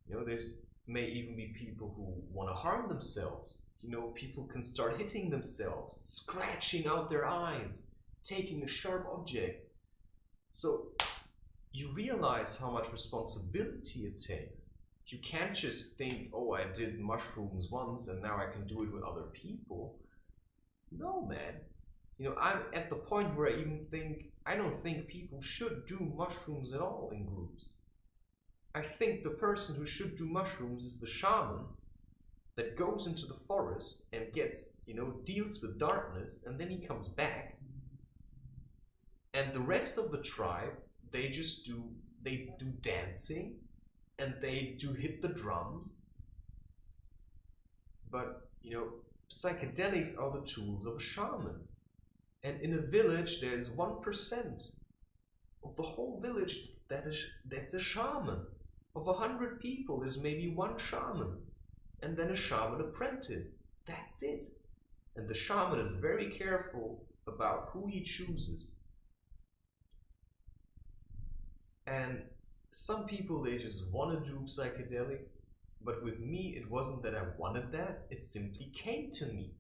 You know, there's may even be people who want to harm themselves. You know, people can start hitting themselves, scratching out their eyes, taking a sharp object. So you realize how much responsibility it takes. You can't just think, oh, I did mushrooms once and now I can do it with other people. No, man. You know, I'm at the point where I don't think people should do mushrooms at all in groups. I think the person who should do mushrooms is the shaman that goes into the forest and gets, you know, deals with darkness, and then he comes back. And the rest of the tribe, they do dancing and they do hit the drums. But, you know, psychedelics are the tools of a shaman. And in a village, there's 1% of the whole village that's a shaman. Of 100 people, there's maybe one shaman, and then a shaman apprentice. That's it. And the shaman is very careful about who he chooses. And some people, they just want to do psychedelics, but with me, it wasn't that I wanted that, it simply came to me.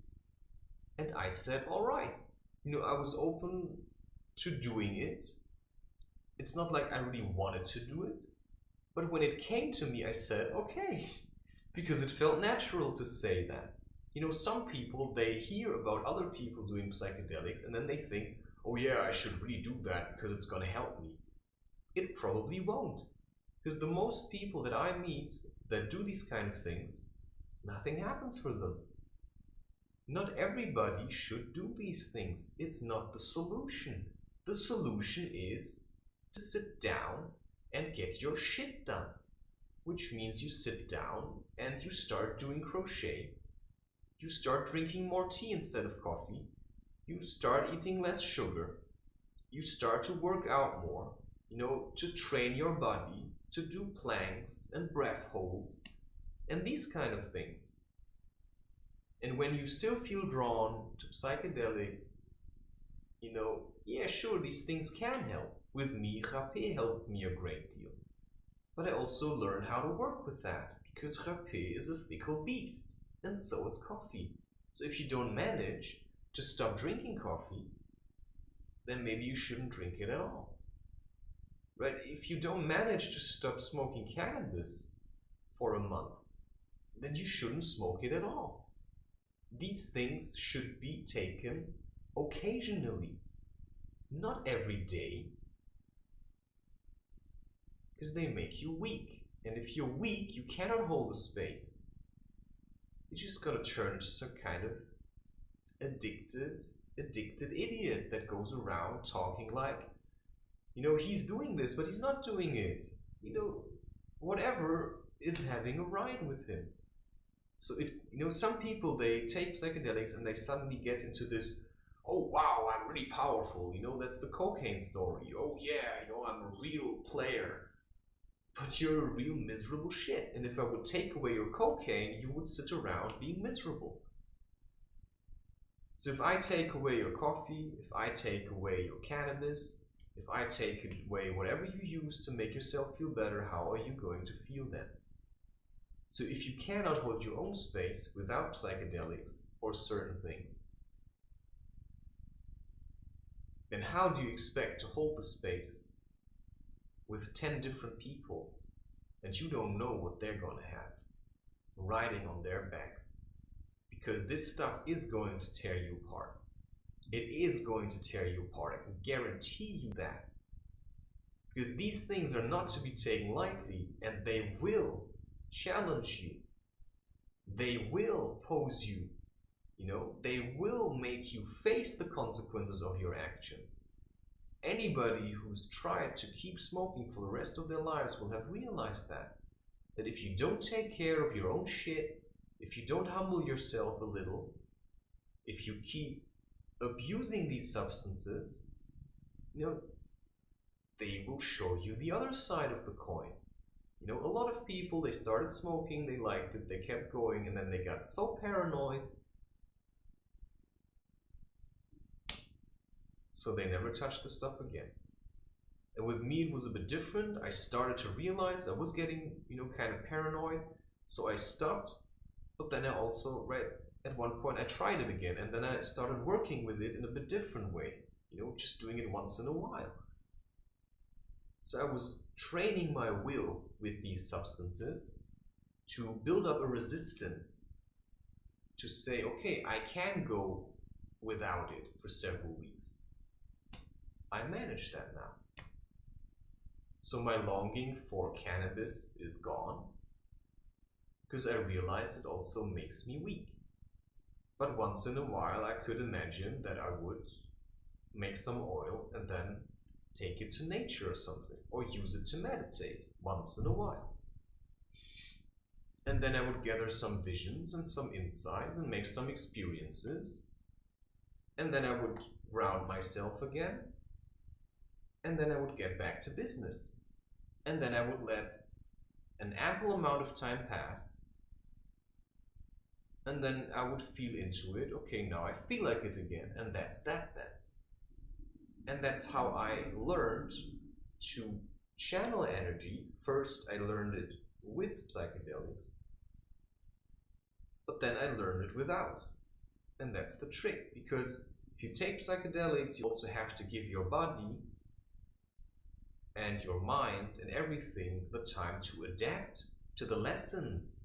And I said, all right. You know, I was open to doing it. It's not like I really wanted to do it. But when it came to me, I said, okay, because it felt natural to say that. You know, some people, they hear about other people doing psychedelics and then they think, oh yeah, I should really do that because it's going to help me. It probably won't. Because the most people that I meet that do these kind of things, nothing happens for them. Not everybody should do these things. It's not the solution. The solution is to sit down and get your shit done. Which means you sit down and you start doing crochet. You start drinking more tea instead of coffee. You start eating less sugar. You start to work out more. You know, to train your body, to do planks and breath holds and these kind of things. And when you still feel drawn to psychedelics, you know, yeah, sure, these things can help. With me, rapé helped me a great deal. But I also learned how to work with that, because rapé is a fickle beast, and so is coffee. So if you don't manage to stop drinking coffee, then maybe you shouldn't drink it at all. Right? If you don't manage to stop smoking cannabis for a month, then you shouldn't smoke it at all. These things should be taken occasionally, not every day, because they make you weak. And if you're weak, you cannot hold a space. You just gotta turn into some kind of addicted idiot that goes around talking like, you know, he's doing this, but he's not doing it. You know, whatever is having a ride with him. So you know, some people, they take psychedelics and they suddenly get into this, oh wow, I'm really powerful, you know, that's the cocaine story. Oh yeah, you know, I'm a real player. But you're a real miserable shit. And if I would take away your cocaine, you would sit around being miserable. So if I take away your coffee, if I take away your cannabis, if I take away whatever you use to make yourself feel better, how are you going to feel then? So if you cannot hold your own space without psychedelics or certain things, then how do you expect to hold the space with 10 different people and you don't know what they're going to have riding on their backs? Because this stuff is going to tear you apart. It is going to tear you apart. I can guarantee you that. Because these things are not to be taken lightly, and they will challenge you. They will pose you. You know, they will make you face the consequences of your actions. Anybody who's tried to keep smoking for the rest of their lives will have realized that. that if you don't take care of your own shit, if you don't humble yourself a little, if you keep abusing these substances, they will show you the other side of the coin. A lot of people, they started smoking, they liked it, they kept going, and then they got so paranoid, so they never touched the stuff again. And with me, it was a bit different. I started to realize I was getting, kind of paranoid, so I stopped. But then I also, at one point, I tried it again, and then I started working with it in a bit different way, just doing it once in a while. So I was training my will with these substances to build up a resistance, to say, okay, I can go without it for several weeks. I manage that now. So my longing for cannabis is gone, because I realize it also makes me weak. But once in a while, I could imagine that I would make some oil and then take it to nature or something, or use it to meditate once in a while. And then I would gather some visions and some insights and make some experiences. And then I would ground myself again. And then I would get back to business. And then I would let an ample amount of time pass. And then I would feel into it. Okay, now I feel like it again. And that's that then. And that's how I learned to channel energy. First, I learned it with psychedelics. But then I learned it without. And that's the trick. Because if you take psychedelics, you also have to give your body and your mind and everything the time to adapt to the lessons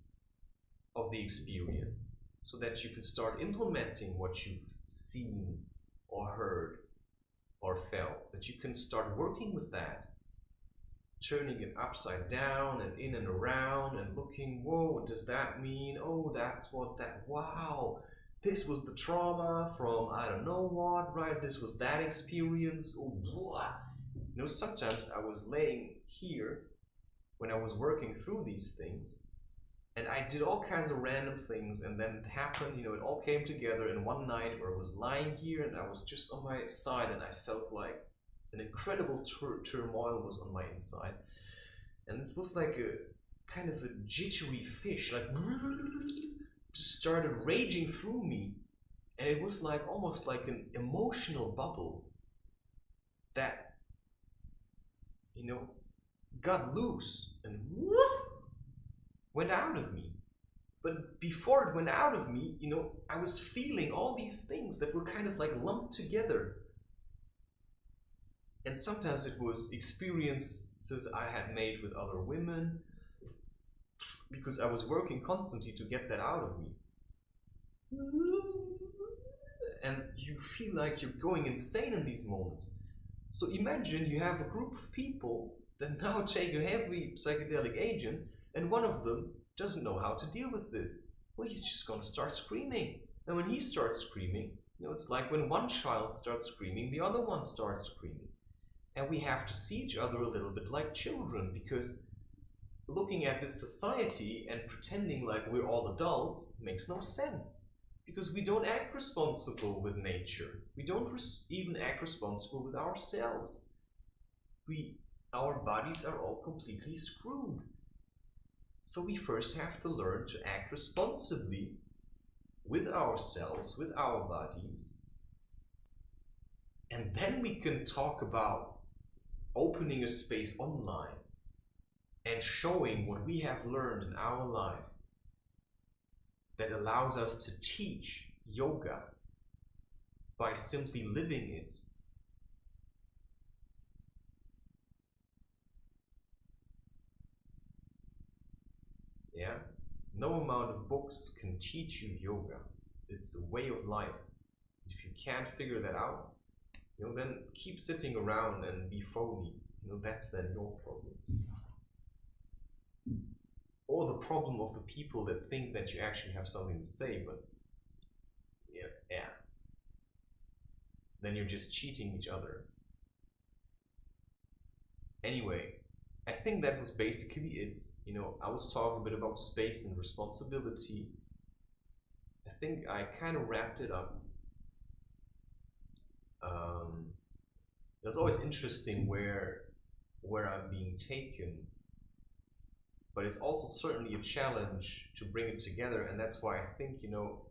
of the experience, so that you can start implementing what you've seen or heard or felt, that you can start working with that, turning it upside down and in and around and looking, whoa, what does that mean? Oh, that's what that, wow, this was the trauma from I don't know what, right? This was that experience. Oh, blah. Sometimes I was laying here when I was working through these things, and I did all kinds of random things, and then it happened, it all came together in one night where I was lying here and I was just on my side, and I felt like an incredible turmoil was on my inside. And it was like a kind of a jittery fish, like just started raging through me. And it was like almost like an emotional bubble that, got loose and went out of me. But before it went out of me, I was feeling all these things that were kind of like lumped together. And sometimes it was experiences I had made with other women, because I was working constantly to get that out of me. And you feel like you're going insane in these moments. So imagine you have a group of people that now take a heavy psychedelic agent, and one of them doesn't know how to deal with this. Well, he's just gonna start screaming. And when he starts screaming, it's like when one child starts screaming, the other one starts screaming. And we have to see each other a little bit like children, because looking at this society and pretending like we're all adults makes no sense. Because we don't act responsible with nature. We don't even act responsible with ourselves. Our bodies are all completely screwed. So we first have to learn to act responsibly with ourselves, with our bodies. And then we can talk about opening a space online and showing what we have learned in our life that allows us to teach yoga by simply living it. Yeah? No amount of books can teach you yoga. It's a way of life. If you can't figure that out, then keep sitting around and be phony. That's then your problem. Or the problem of the people that think that you actually have something to say, but yeah. Then you're just cheating each other. Anyway, I think that was basically it. You know, I was talking a bit about space and responsibility. I think I kind of wrapped it up. It's always interesting where I'm being taken, but it's also certainly a challenge to bring it together, and that's why I think, you know,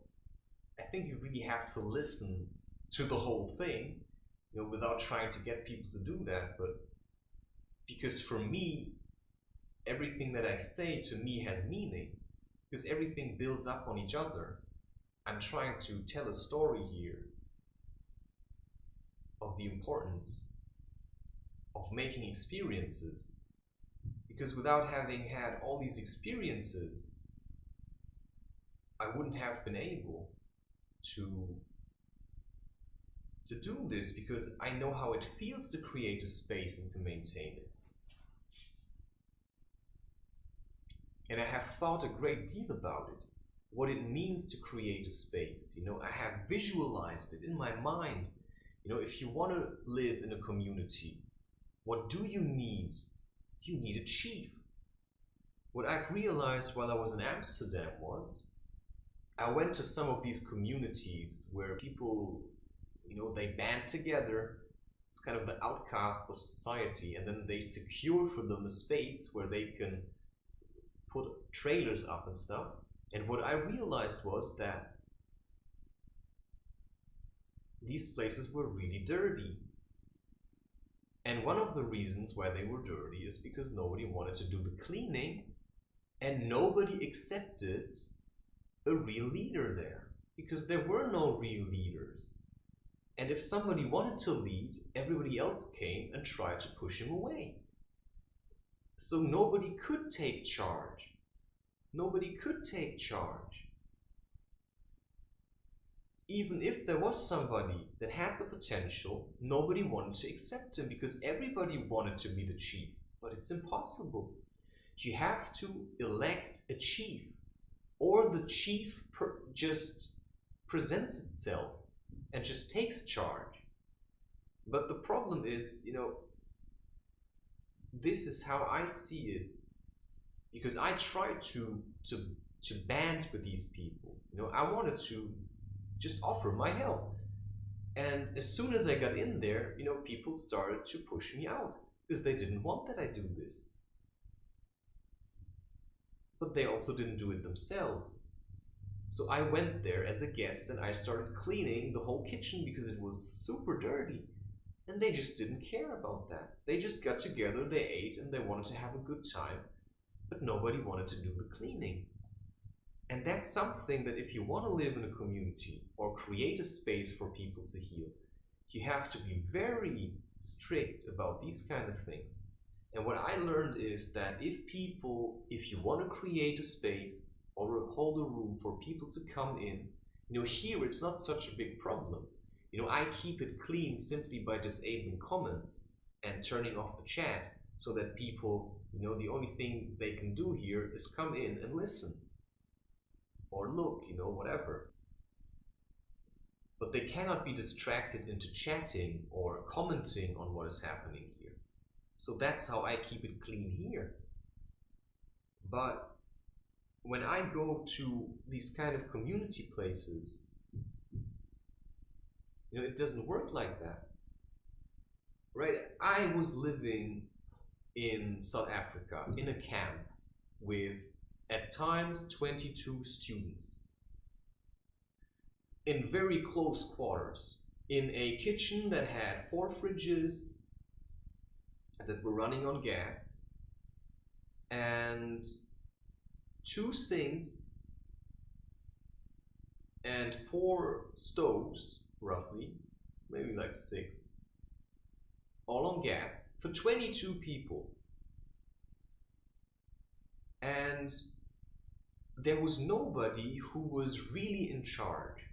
I think you really have to listen to the whole thing, you know, without trying to get people to do that. But because for me, everything that I say to me has meaning, because everything builds up on each other. I'm trying to tell a story here of the importance of making experiences, because without having had all these experiences, I wouldn't have been able to do this, because I know how it feels to create a space and to maintain it. And I have thought a great deal about it, what it means to create a space. You know, I have visualized it in my mind. You know, if you want to live in a community, what do you need? You need a chief. What I've realized while I was in Amsterdam was, I went to some of these communities where people, you know, they band together. It's kind of the outcasts of society, and then they secure for them a space where they can put trailers up and stuff. And what I realized was that these places were really dirty. And one of the reasons why they were dirty is because nobody wanted to do the cleaning, and nobody accepted a real leader there, because there were no real leaders. And if somebody wanted to lead, everybody else came and tried to push him away. So nobody could take charge. Nobody could take charge. Even if there was somebody that had the potential, nobody wanted to accept him, because everybody wanted to be the chief. But it's impossible. You have to elect a chief, or the chief just presents itself and just takes charge. But the problem is, you know, this is how I see it, because I tried to band with these people. You know, I wanted to just offer my help. And as soon as I got in there, you know, people started to push me out, because they didn't want that I do this. But they also didn't do it themselves. So I went there as a guest and I started cleaning the whole kitchen because it was super dirty. And they just didn't care about that. They just got together, they ate, and they wanted to have a good time. But nobody wanted to do the cleaning. And that's something that if you want to live in a community or create a space for people to heal, you have to be very strict about these kind of things. And what I learned is that if you want to create a space or hold a room for people to come in, you know, here it's not such a big problem. You know, I keep it clean simply by disabling comments and turning off the chat, so that people, you know, the only thing they can do here is come in and listen. Or look, you know, whatever. But they cannot be distracted into chatting or commenting on what is happening here. So that's how I keep it clean here. But when I go to these kind of community places, you know, it doesn't work like that. Right? I was living in South Africa in a camp with, at times, 22 students in very close quarters, in a kitchen that had 4 fridges that were running on gas, and 2 sinks and 4 stoves, roughly, maybe like 6, all on gas, for 22 people. And there was nobody who was really in charge.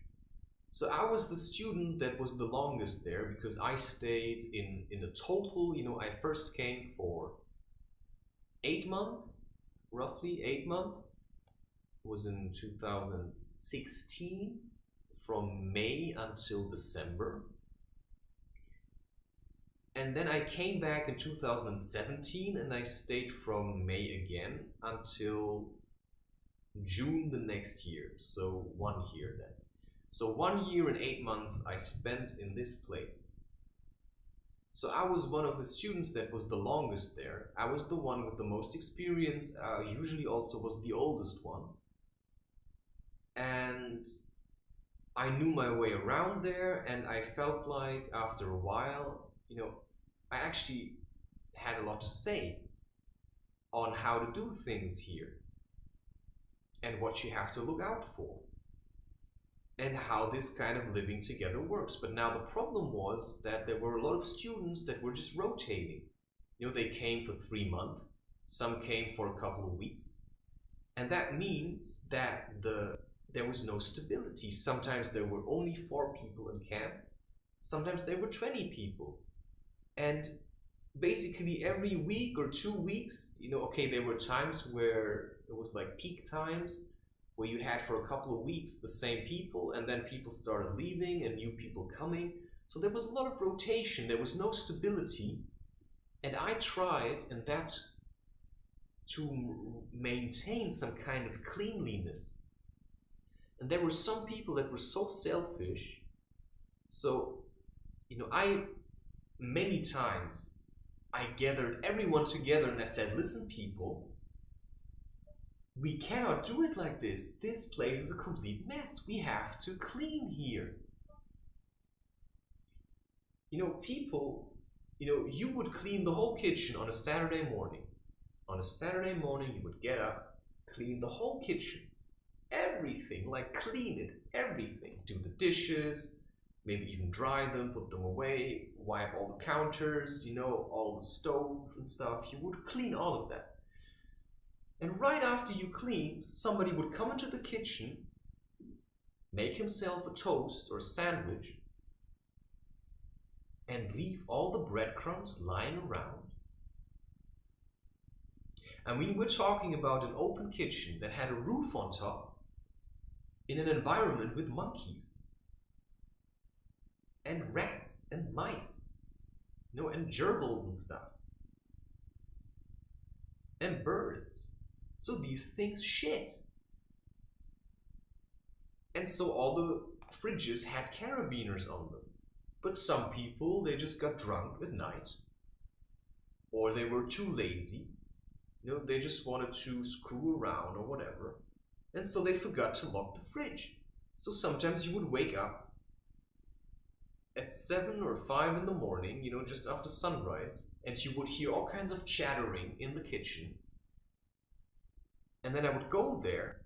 So I was the student that was the longest there, because I stayed in a total, you know, I first came for 8 months, roughly 8 months. It was in 2016, from May until December. And then I came back in 2017 and I stayed from May again until June the next year. So 1 year then. So 1 year and 8 months I spent in this place. So I was one of the students that was the longest there. I was the one with the most experience, usually also was the oldest one. And I knew my way around there, and I felt like after a while, I actually had a lot to say on how to do things here and what you have to look out for and how this kind of living together works. But now the problem was that there were a lot of students that were just rotating. They came for 3 months, some came for a couple of weeks, and that means that there was no stability. Sometimes there were only 4 people in camp, sometimes there were 20 people. And basically every week or 2 weeks, okay, there were times where it was like peak times where you had for a couple of weeks the same people, and then people started leaving and new people coming. So there was a lot of rotation, there was no stability. And I tried in that to maintain some kind of cleanliness. And there were some people that were so selfish. So, many times I gathered everyone together and I said, listen people, we cannot do it like this. This place is a complete mess. We have to clean here. People, you would clean the whole kitchen on a Saturday morning. On a Saturday morning, you would get up, clean the whole kitchen. Everything, like clean it, everything. Do the dishes, maybe even dry them, put them away, wipe all the counters, all the stove and stuff. You would clean all of that. And right after you cleaned, somebody would come into the kitchen, make himself a toast or a sandwich, and leave all the breadcrumbs lying around. I mean, we're talking about an open kitchen that had a roof on top in an environment with monkeys and rats and mice, and gerbils and stuff and birds. So these things shit. And so all the fridges had carabiners on them. But some people, they just got drunk at night, or they were too lazy. They just wanted to screw around or whatever. And so they forgot to lock the fridge. So sometimes you would wake up at 7 or 5 in the morning, just after sunrise, and you would hear all kinds of chattering in the kitchen. And then I would go there,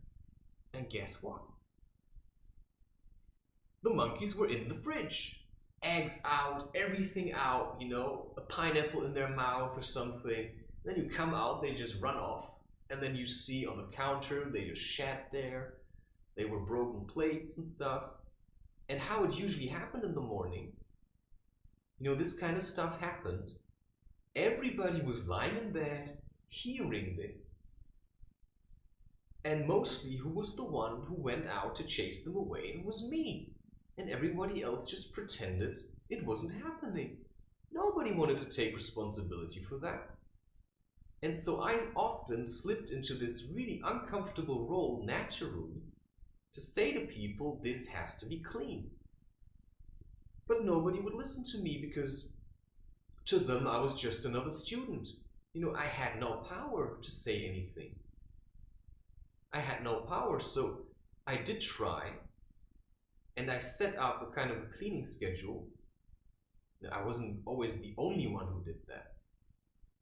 and guess what? The monkeys were in the fridge. Eggs out, everything out, a pineapple in their mouth or something. Then you come out, they just run off. And then you see on the counter, they just shat there. They were broken plates and stuff. And how it usually happened in the morning, this kind of stuff happened. Everybody was lying in bed, hearing this. And mostly, who was the one who went out to chase them away? It was me. And everybody else just pretended it wasn't happening. Nobody wanted to take responsibility for that. And so I often slipped into this really uncomfortable role naturally to say to people, this has to be clean. But nobody would listen to me because to them I was just another student. I had no power to say anything. I had no power, so I did try. And I set up a kind of a cleaning schedule. I wasn't always the only one who did that.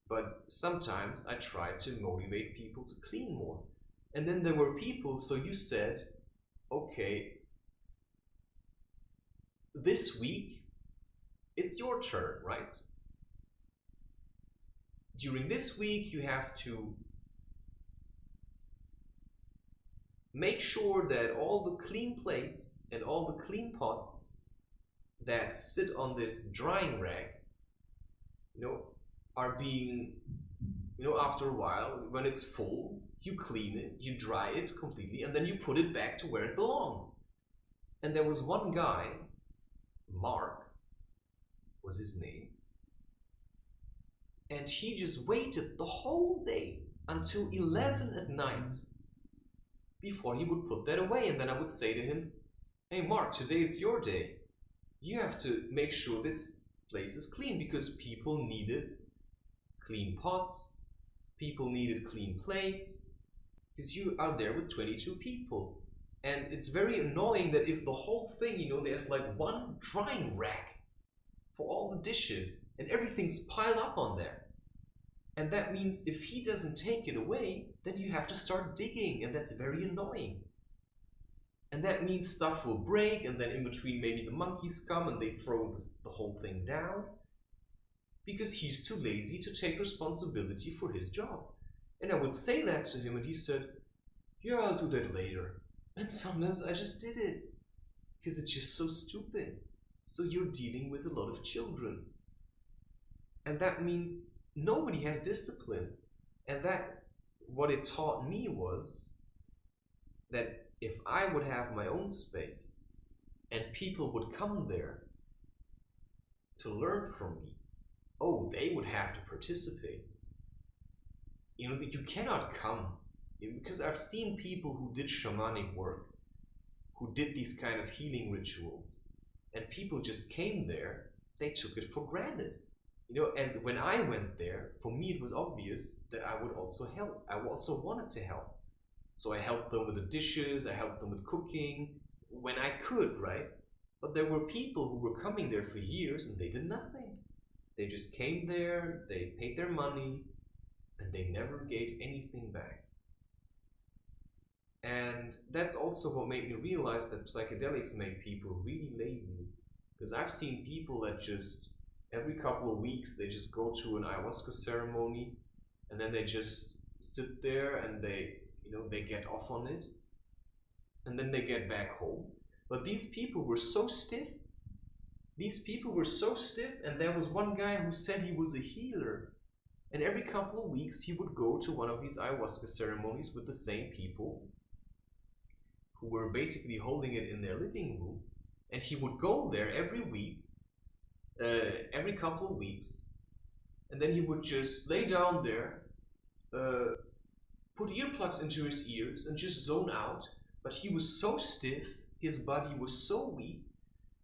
But sometimes I tried to motivate people to clean more. And then there were people, so you said, okay, this week, it's your turn, right? During this week, you have to make sure that all the clean plates and all the clean pots that sit on this drying rack, are being, after a while, when it's full, you clean it, you dry it completely, and then you put it back to where it belongs. And there was one guy, Mark was his name, And he just waited the whole day until 11 at night before he would put that away. And then I would say to him, hey Mark, today it's your day. You have to make sure this place is clean, because people needed clean pots, people needed clean plates, because you are there with 22 people. And it's very annoying that if the whole thing, you know, there's like one drying rack for all the dishes and everything's piled up on there. And that means if he doesn't take it away, then you have to start digging, and that's very annoying. And that means stuff will break, and then in between maybe the monkeys come and they throw the whole thing down, because he's too lazy to take responsibility for his job. And I would say that to him, and he said, yeah, I'll do that later. And sometimes I just did it, because it's just so stupid. So you're dealing with a lot of children. And that means nobody has discipline. And that, what it taught me was that if I would have my own space and people would come there to learn from me, oh, they would have to participate. You know, that you cannot come, because I've seen people who did shamanic work, who did these kind of healing rituals, and people just came there, they took it for granted. You know, as when I went there, for me it was obvious that I would also help. I also wanted to help. So I helped them with the dishes, I helped them with cooking, when I could, right? But there were people who were coming there for years and they did nothing. They just came there, they paid their money, and they never gave anything back. And that's also what made me realize that psychedelics make people really lazy. Because I've seen people that just, every couple of weeks, they just go to an ayahuasca ceremony, and then they just sit there and they get off on it, and then they get back home. But these people were so stiff. And there was one guy who said he was a healer. And every couple of weeks he would go to one of these ayahuasca ceremonies with the same people who were basically holding it in their living room. And he would go there every week, every couple of weeks. And then he would just lay down there, put earplugs into his ears and just zone out. But he was so stiff, his body was so weak,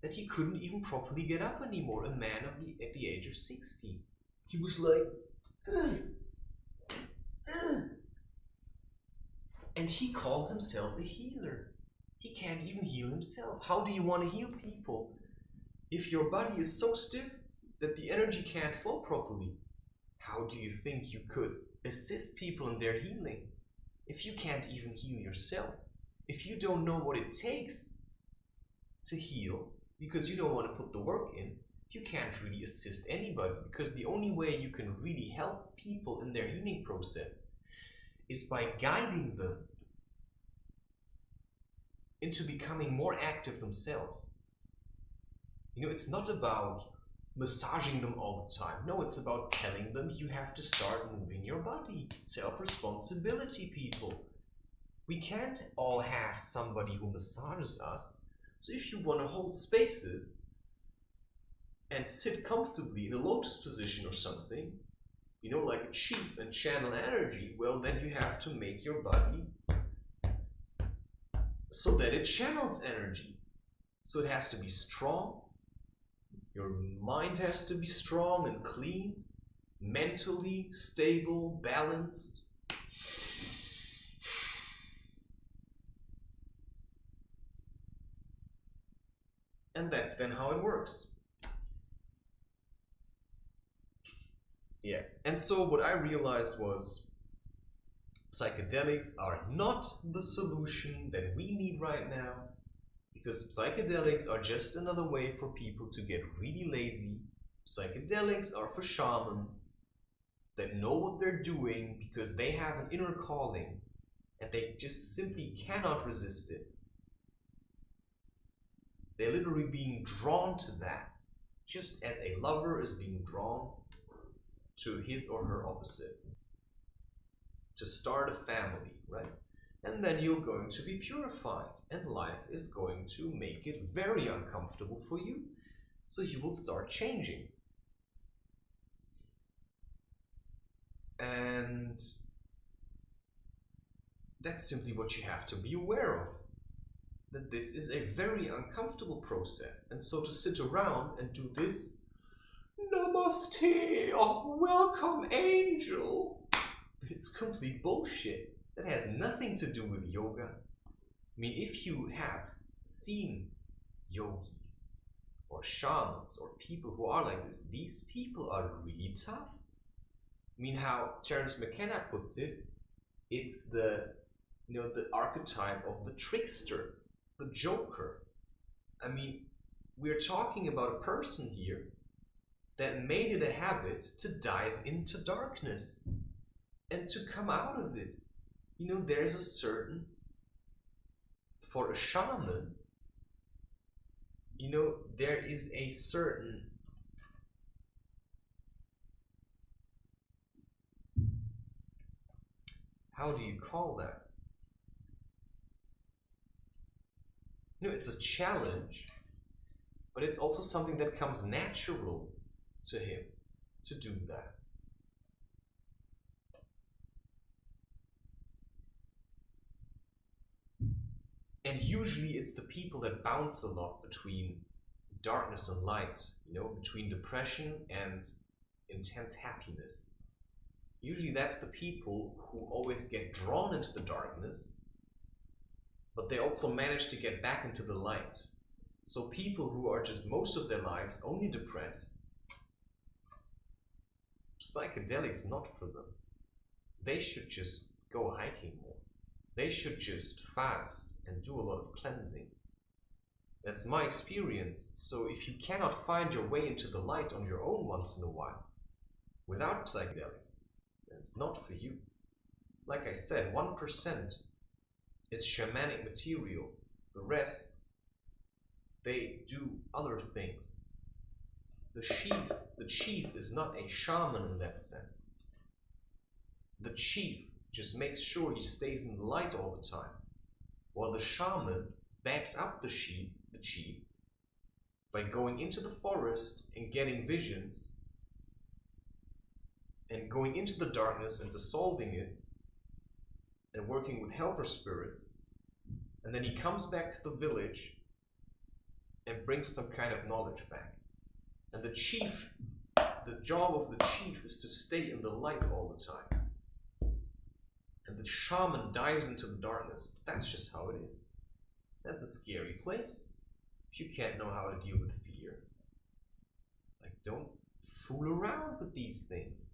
that he couldn't even properly get up anymore. A man at the age of 60. He was like, and he calls himself a healer. He can't even heal himself. How do you want to heal people if your body is so stiff that the energy can't flow properly? How do you think you could assist people in their healing if you can't even heal yourself? If you don't know what it takes to heal because you don't want to put the work in, you can't really assist anybody, because the only way you can really help people in their healing process is by guiding them into becoming more active themselves. You know, it's not about massaging them all the time. No, it's about telling them you have to start moving your body. Self-responsibility, people. We can't all have somebody who massages us. So if you want to hold spaces and sit comfortably in a lotus position or something, you know, like a chief, and channel energy, well, then you have to make your body so that it channels energy. So it has to be strong. Your mind has to be strong and clean, mentally stable, balanced. And that's then how it works. Yeah, and so what I realized was psychedelics are not the solution that we need right now, because psychedelics are just another way for people to get really lazy. Psychedelics are for shamans that know what they're doing because they have an inner calling and they just simply cannot resist it. They're literally being drawn to that, just as a lover is being drawn to his or her opposite. To start a family, right? And then you're going to be purified, and life is going to make it very uncomfortable for you. So you will start changing. And that's simply what you have to be aware of. That this is a very uncomfortable process. And so to sit around and do this, Namaste, oh, welcome angel, it's complete bullshit. That has nothing to do with yoga. I mean, if you have seen yogis or shamans or people who are like this, these people are really tough. I mean, how Terence McKenna puts it, it's the archetype of the trickster, the joker. I mean, we're talking about a person here that made it a habit to dive into darkness and to come out of it. There's a certain, for a shaman, there is a certain how do you call that? It's a challenge, but it's also something that comes natural to him to do that. And usually it's the people that bounce a lot between darkness and light, between depression and intense happiness. Usually that's the people who always get drawn into the darkness, but they also manage to get back into the light. So people who are just most of their lives only depressed, psychedelics not for them. They should just go hiking more. They should just fast and do a lot of cleansing. That's my experience. So if you cannot find your way into the light on your own once in a while, without psychedelics, then it's not for you. Like I said, 1% is shamanic material. The rest, they do other things. The chief is not a shaman in that sense. The chief just makes sure he stays in the light all the time, while the shaman backs up the chief by going into the forest and getting visions and going into the darkness and dissolving it and working with helper spirits. And then he comes back to the village and brings some kind of knowledge back. And the job of the chief is to stay in the light all the time. And the shaman dives into the darkness. That's just how it is. That's a scary place. If you can't know how to deal with fear, don't fool around with these things.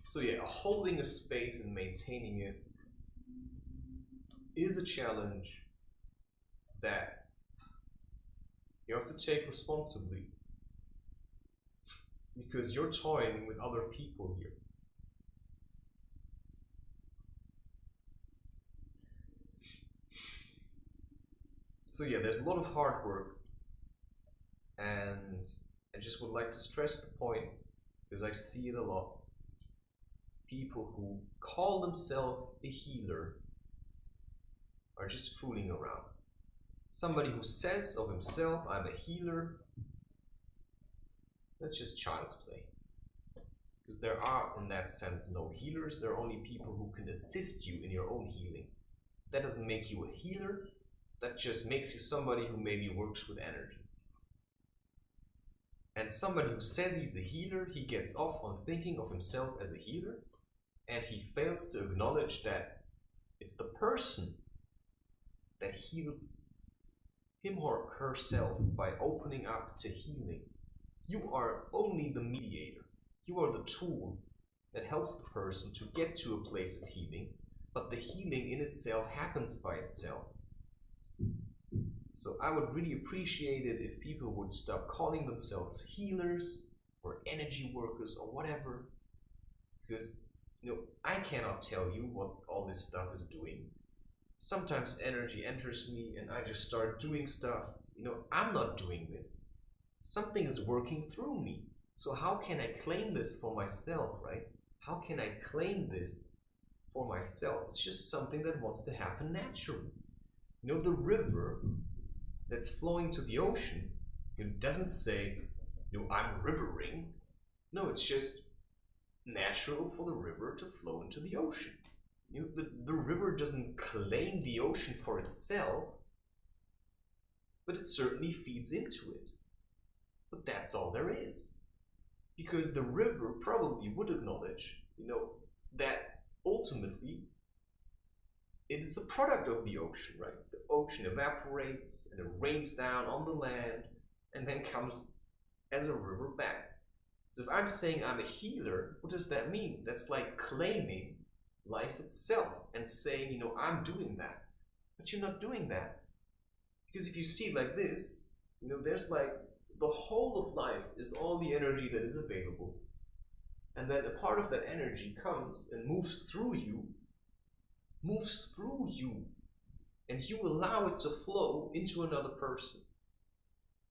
So yeah, holding a space and maintaining it is a challenge that you have to take responsibly, because you're toying with other people here. So yeah, there's a lot of hard work, and I just would like to stress the point, because I see it a lot. People who call themselves a healer are just fooling around. Somebody who says of himself, I'm a healer, that's just child's play. Because there are, in that sense, no healers. There are only people who can assist you in your own healing. That doesn't make you a healer. That just makes you somebody who maybe works with energy. And somebody who says he's a healer, he gets off on thinking of himself as a healer, and he fails to acknowledge that it's the person that heals him or herself by opening up to healing. You are only the mediator. You are the tool that helps the person to get to a place of healing, but the healing in itself happens by itself. So I would really appreciate it if people would stop calling themselves healers or energy workers or whatever, because I cannot tell you what all this stuff is doing. Sometimes energy enters me and I just start doing stuff. I'm not doing this. Something is working through me. So how can I claim this for myself, right? How can I claim this for myself? It's just something that wants to happen naturally. The river that's flowing to the ocean, it doesn't say, I'm rivering. No, it's just natural for the river to flow into the ocean. The river doesn't claim the ocean for itself, but it certainly feeds into it. But that's all there is. Because the river probably would acknowledge, that ultimately it is a product of the ocean, right? The ocean evaporates and it rains down on the land and then comes as a river back. So if I'm saying I'm a healer, what does that mean? That's like claiming life itself and saying, I'm doing that. But you're not doing that. Because if you see it like this, there's like the whole of life is all the energy that is available. And then a part of that energy comes and moves through you, and you allow it to flow into another person.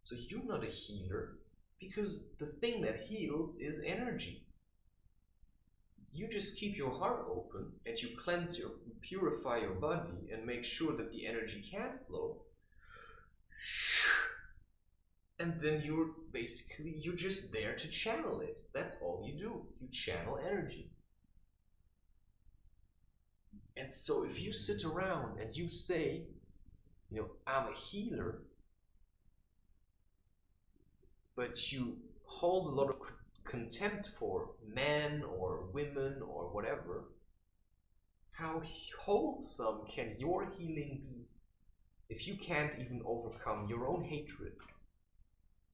So you're not a healer, because the thing that heals is energy. You just keep your heart open and you purify your body and make sure that the energy can flow. And then you're just there to channel it. That's all you do. You channel energy. And so if you sit around and you say, I'm a healer, but you hold a lot of contempt for men or women or whatever, how wholesome can your healing be if you can't even overcome your own hatred?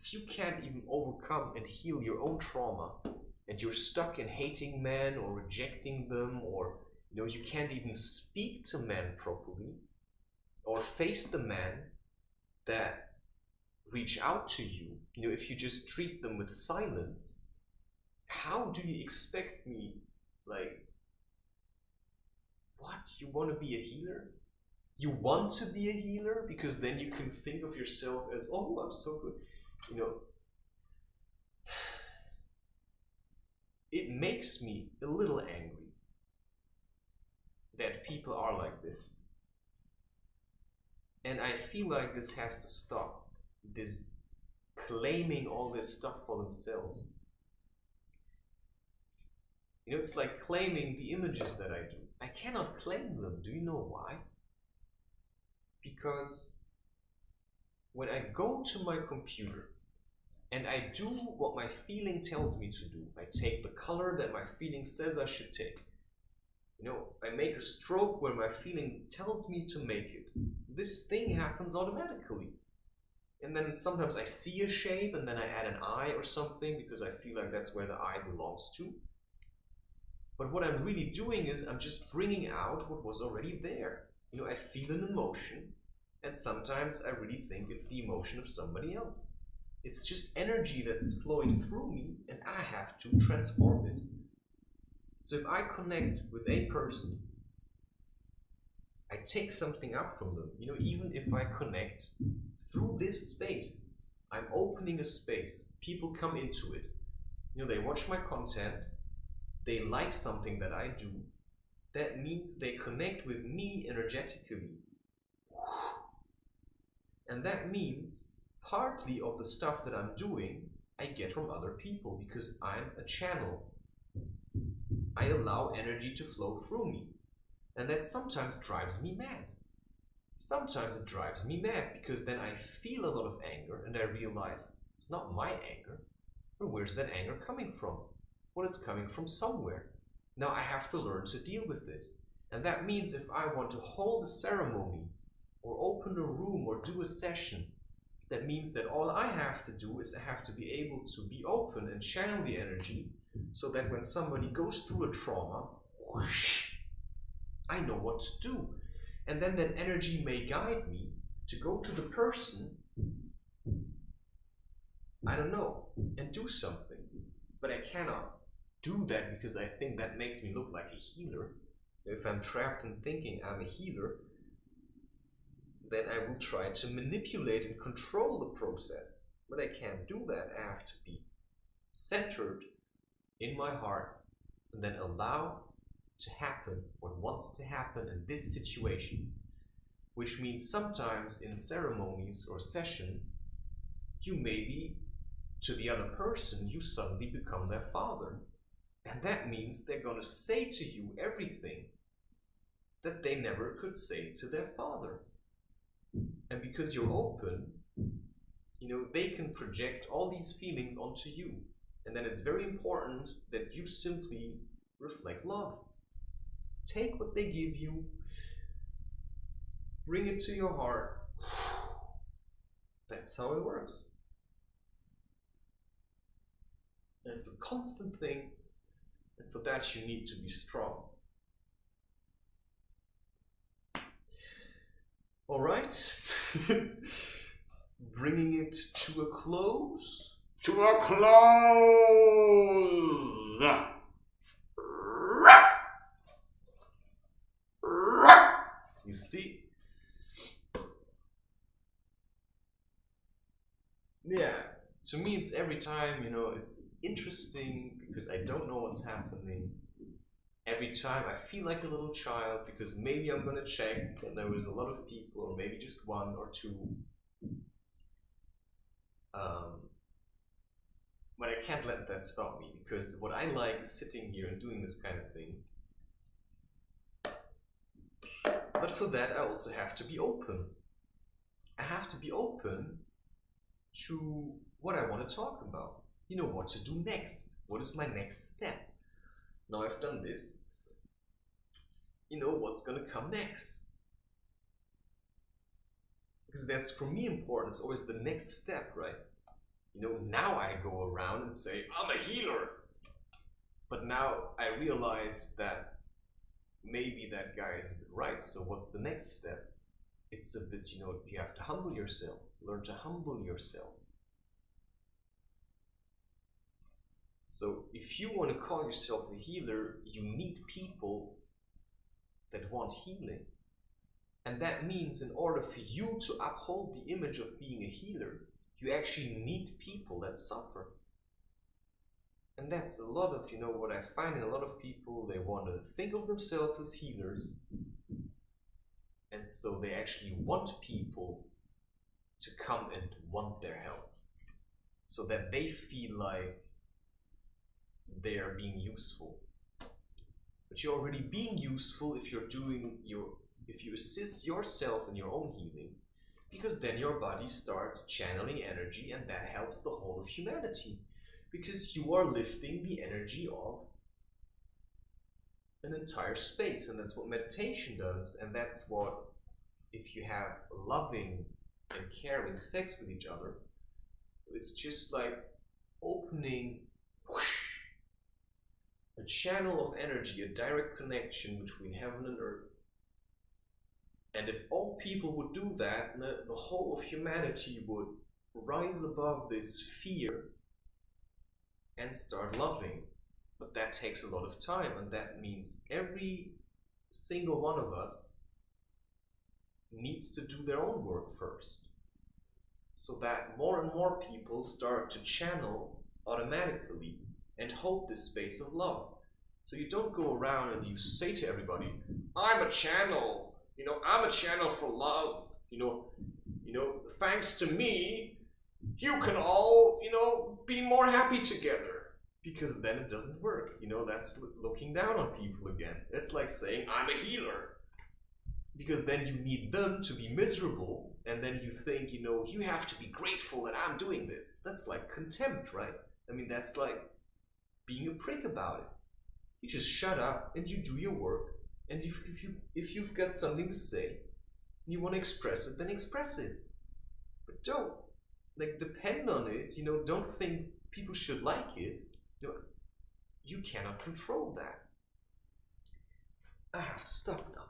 If you can't even overcome and heal your own trauma, and you're stuck in hating men or rejecting them, or you can't even speak to men properly, or face the men that reach out to you, if you just treat them with silence, how do you expect me, what? You want to be a healer? You want to be a healer because then you can think of yourself as, oh, I'm so good. It makes me a little angry that people are like this. And I feel like this has to stop. This claiming all this stuff for themselves. It's like claiming the images that I do. I cannot claim them. Do you know why? Because when I go to my computer and I do what my feeling tells me to do, I take the color that my feeling says I should take. I make a stroke where my feeling tells me to make it. This thing happens automatically. And then sometimes I see a shape and then I add an eye or something because I feel like that's where the eye belongs to. But what I'm really doing is I'm just bringing out what was already there. I feel an emotion, and sometimes I really think it's the emotion of somebody else. It's just energy that's flowing through me, and I have to transform it. So if I connect with a person, I take something up from them. Even if I connect through this space, I'm opening a space. People come into it. They watch my content. They like something that I do. That means they connect with me energetically. And that means partly of the stuff that I'm doing, I get from other people because I'm a channel. I allow energy to flow through me. And that sometimes drives me mad. Sometimes it drives me mad because then I feel a lot of anger and I realize it's not my anger. But where's that anger coming from? Well, it's coming from somewhere. Now I have to learn to deal with this. And that means if I want to hold a ceremony or open a room or do a session, that means that all I have to do is I have to be able to be open and channel the energy so that when somebody goes through a trauma, whoosh, I know what to do. And then that energy may guide me to go to the person, I don't know, and do something. But I cannot do that because I think that makes me look like a healer. If I'm trapped in thinking I'm a healer, then I will try to manipulate and control the process. But I can't do that. I have to be centered in my heart and then allow to happen what wants to happen in this situation. Which means sometimes in ceremonies or sessions, you maybe, to the other person, you suddenly become their father. And that means they're gonna say to you everything that they never could say to their father. And because you're open, you know, they can project all these feelings onto you. And then it's very important that you simply reflect love. Take what they give you, bring it to your heart. That's how it works. And it's a constant thing, and for that you need to be strong. All right, bringing it to a close. To a close. You see? Yeah, to me it's every time, you know, it's interesting because I don't know what's happening. Every time I feel like a little child because maybe I'm gonna check and there was a lot of people, or maybe just one or two. But I can't let that stop me, because what I like is sitting here and doing this kind of thing. But for that, I also have to be open. I have to be open to what I want to talk about. You know, what to do next. What is my next step? Now I've done this. You know, what's gonna come next? Because that's, for me, important. It's always the next step, right? You know, now I go around and say, I'm a healer. But now I realize that maybe that guy is a bit right. So what's the next step? It's a bit, you know, you have to humble yourself. Learn to humble yourself. So if you want to call yourself a healer, you need people that want healing. And that means in order for you to uphold the image of being a healer, you actually need people that suffer. And that's a lot of, you know, what I find in a lot of people, they want to think of themselves as healers. And so they actually want people to come and want their help. So that they feel like they are being useful. But you're already being useful if you're doing if you assist yourself in your own healing. Because then your body starts channeling energy, and that helps the whole of humanity. Because you are lifting the energy of an entire space, and that's what meditation does. And that's what, if you have loving and caring sex with each other, it's just like opening a channel of energy, a direct connection between heaven and earth. And if all people would do that, the whole of humanity would rise above this fear and start loving. But that takes a lot of time, and that means every single one of us needs to do their own work first. So that more and more people start to channel automatically and hold this space of love. So you don't go around and you say to everybody, I'm a channel. You know, I'm a channel for love. You know, thanks to me, you can all, you know, be more happy together. Because then it doesn't work. You know, that's looking down on people again. It's like saying, I'm a healer. Because then you need them to be miserable, and then you think, you know, you have to be grateful that I'm doing this. That's like contempt, right? I mean, that's like being a prick about it. You just shut up and you do your work. And if you've got something to say, and you want to express it, then express it. But don't, like, depend on it. You know, don't think people should like it. You know, you cannot control that. I have to stop now.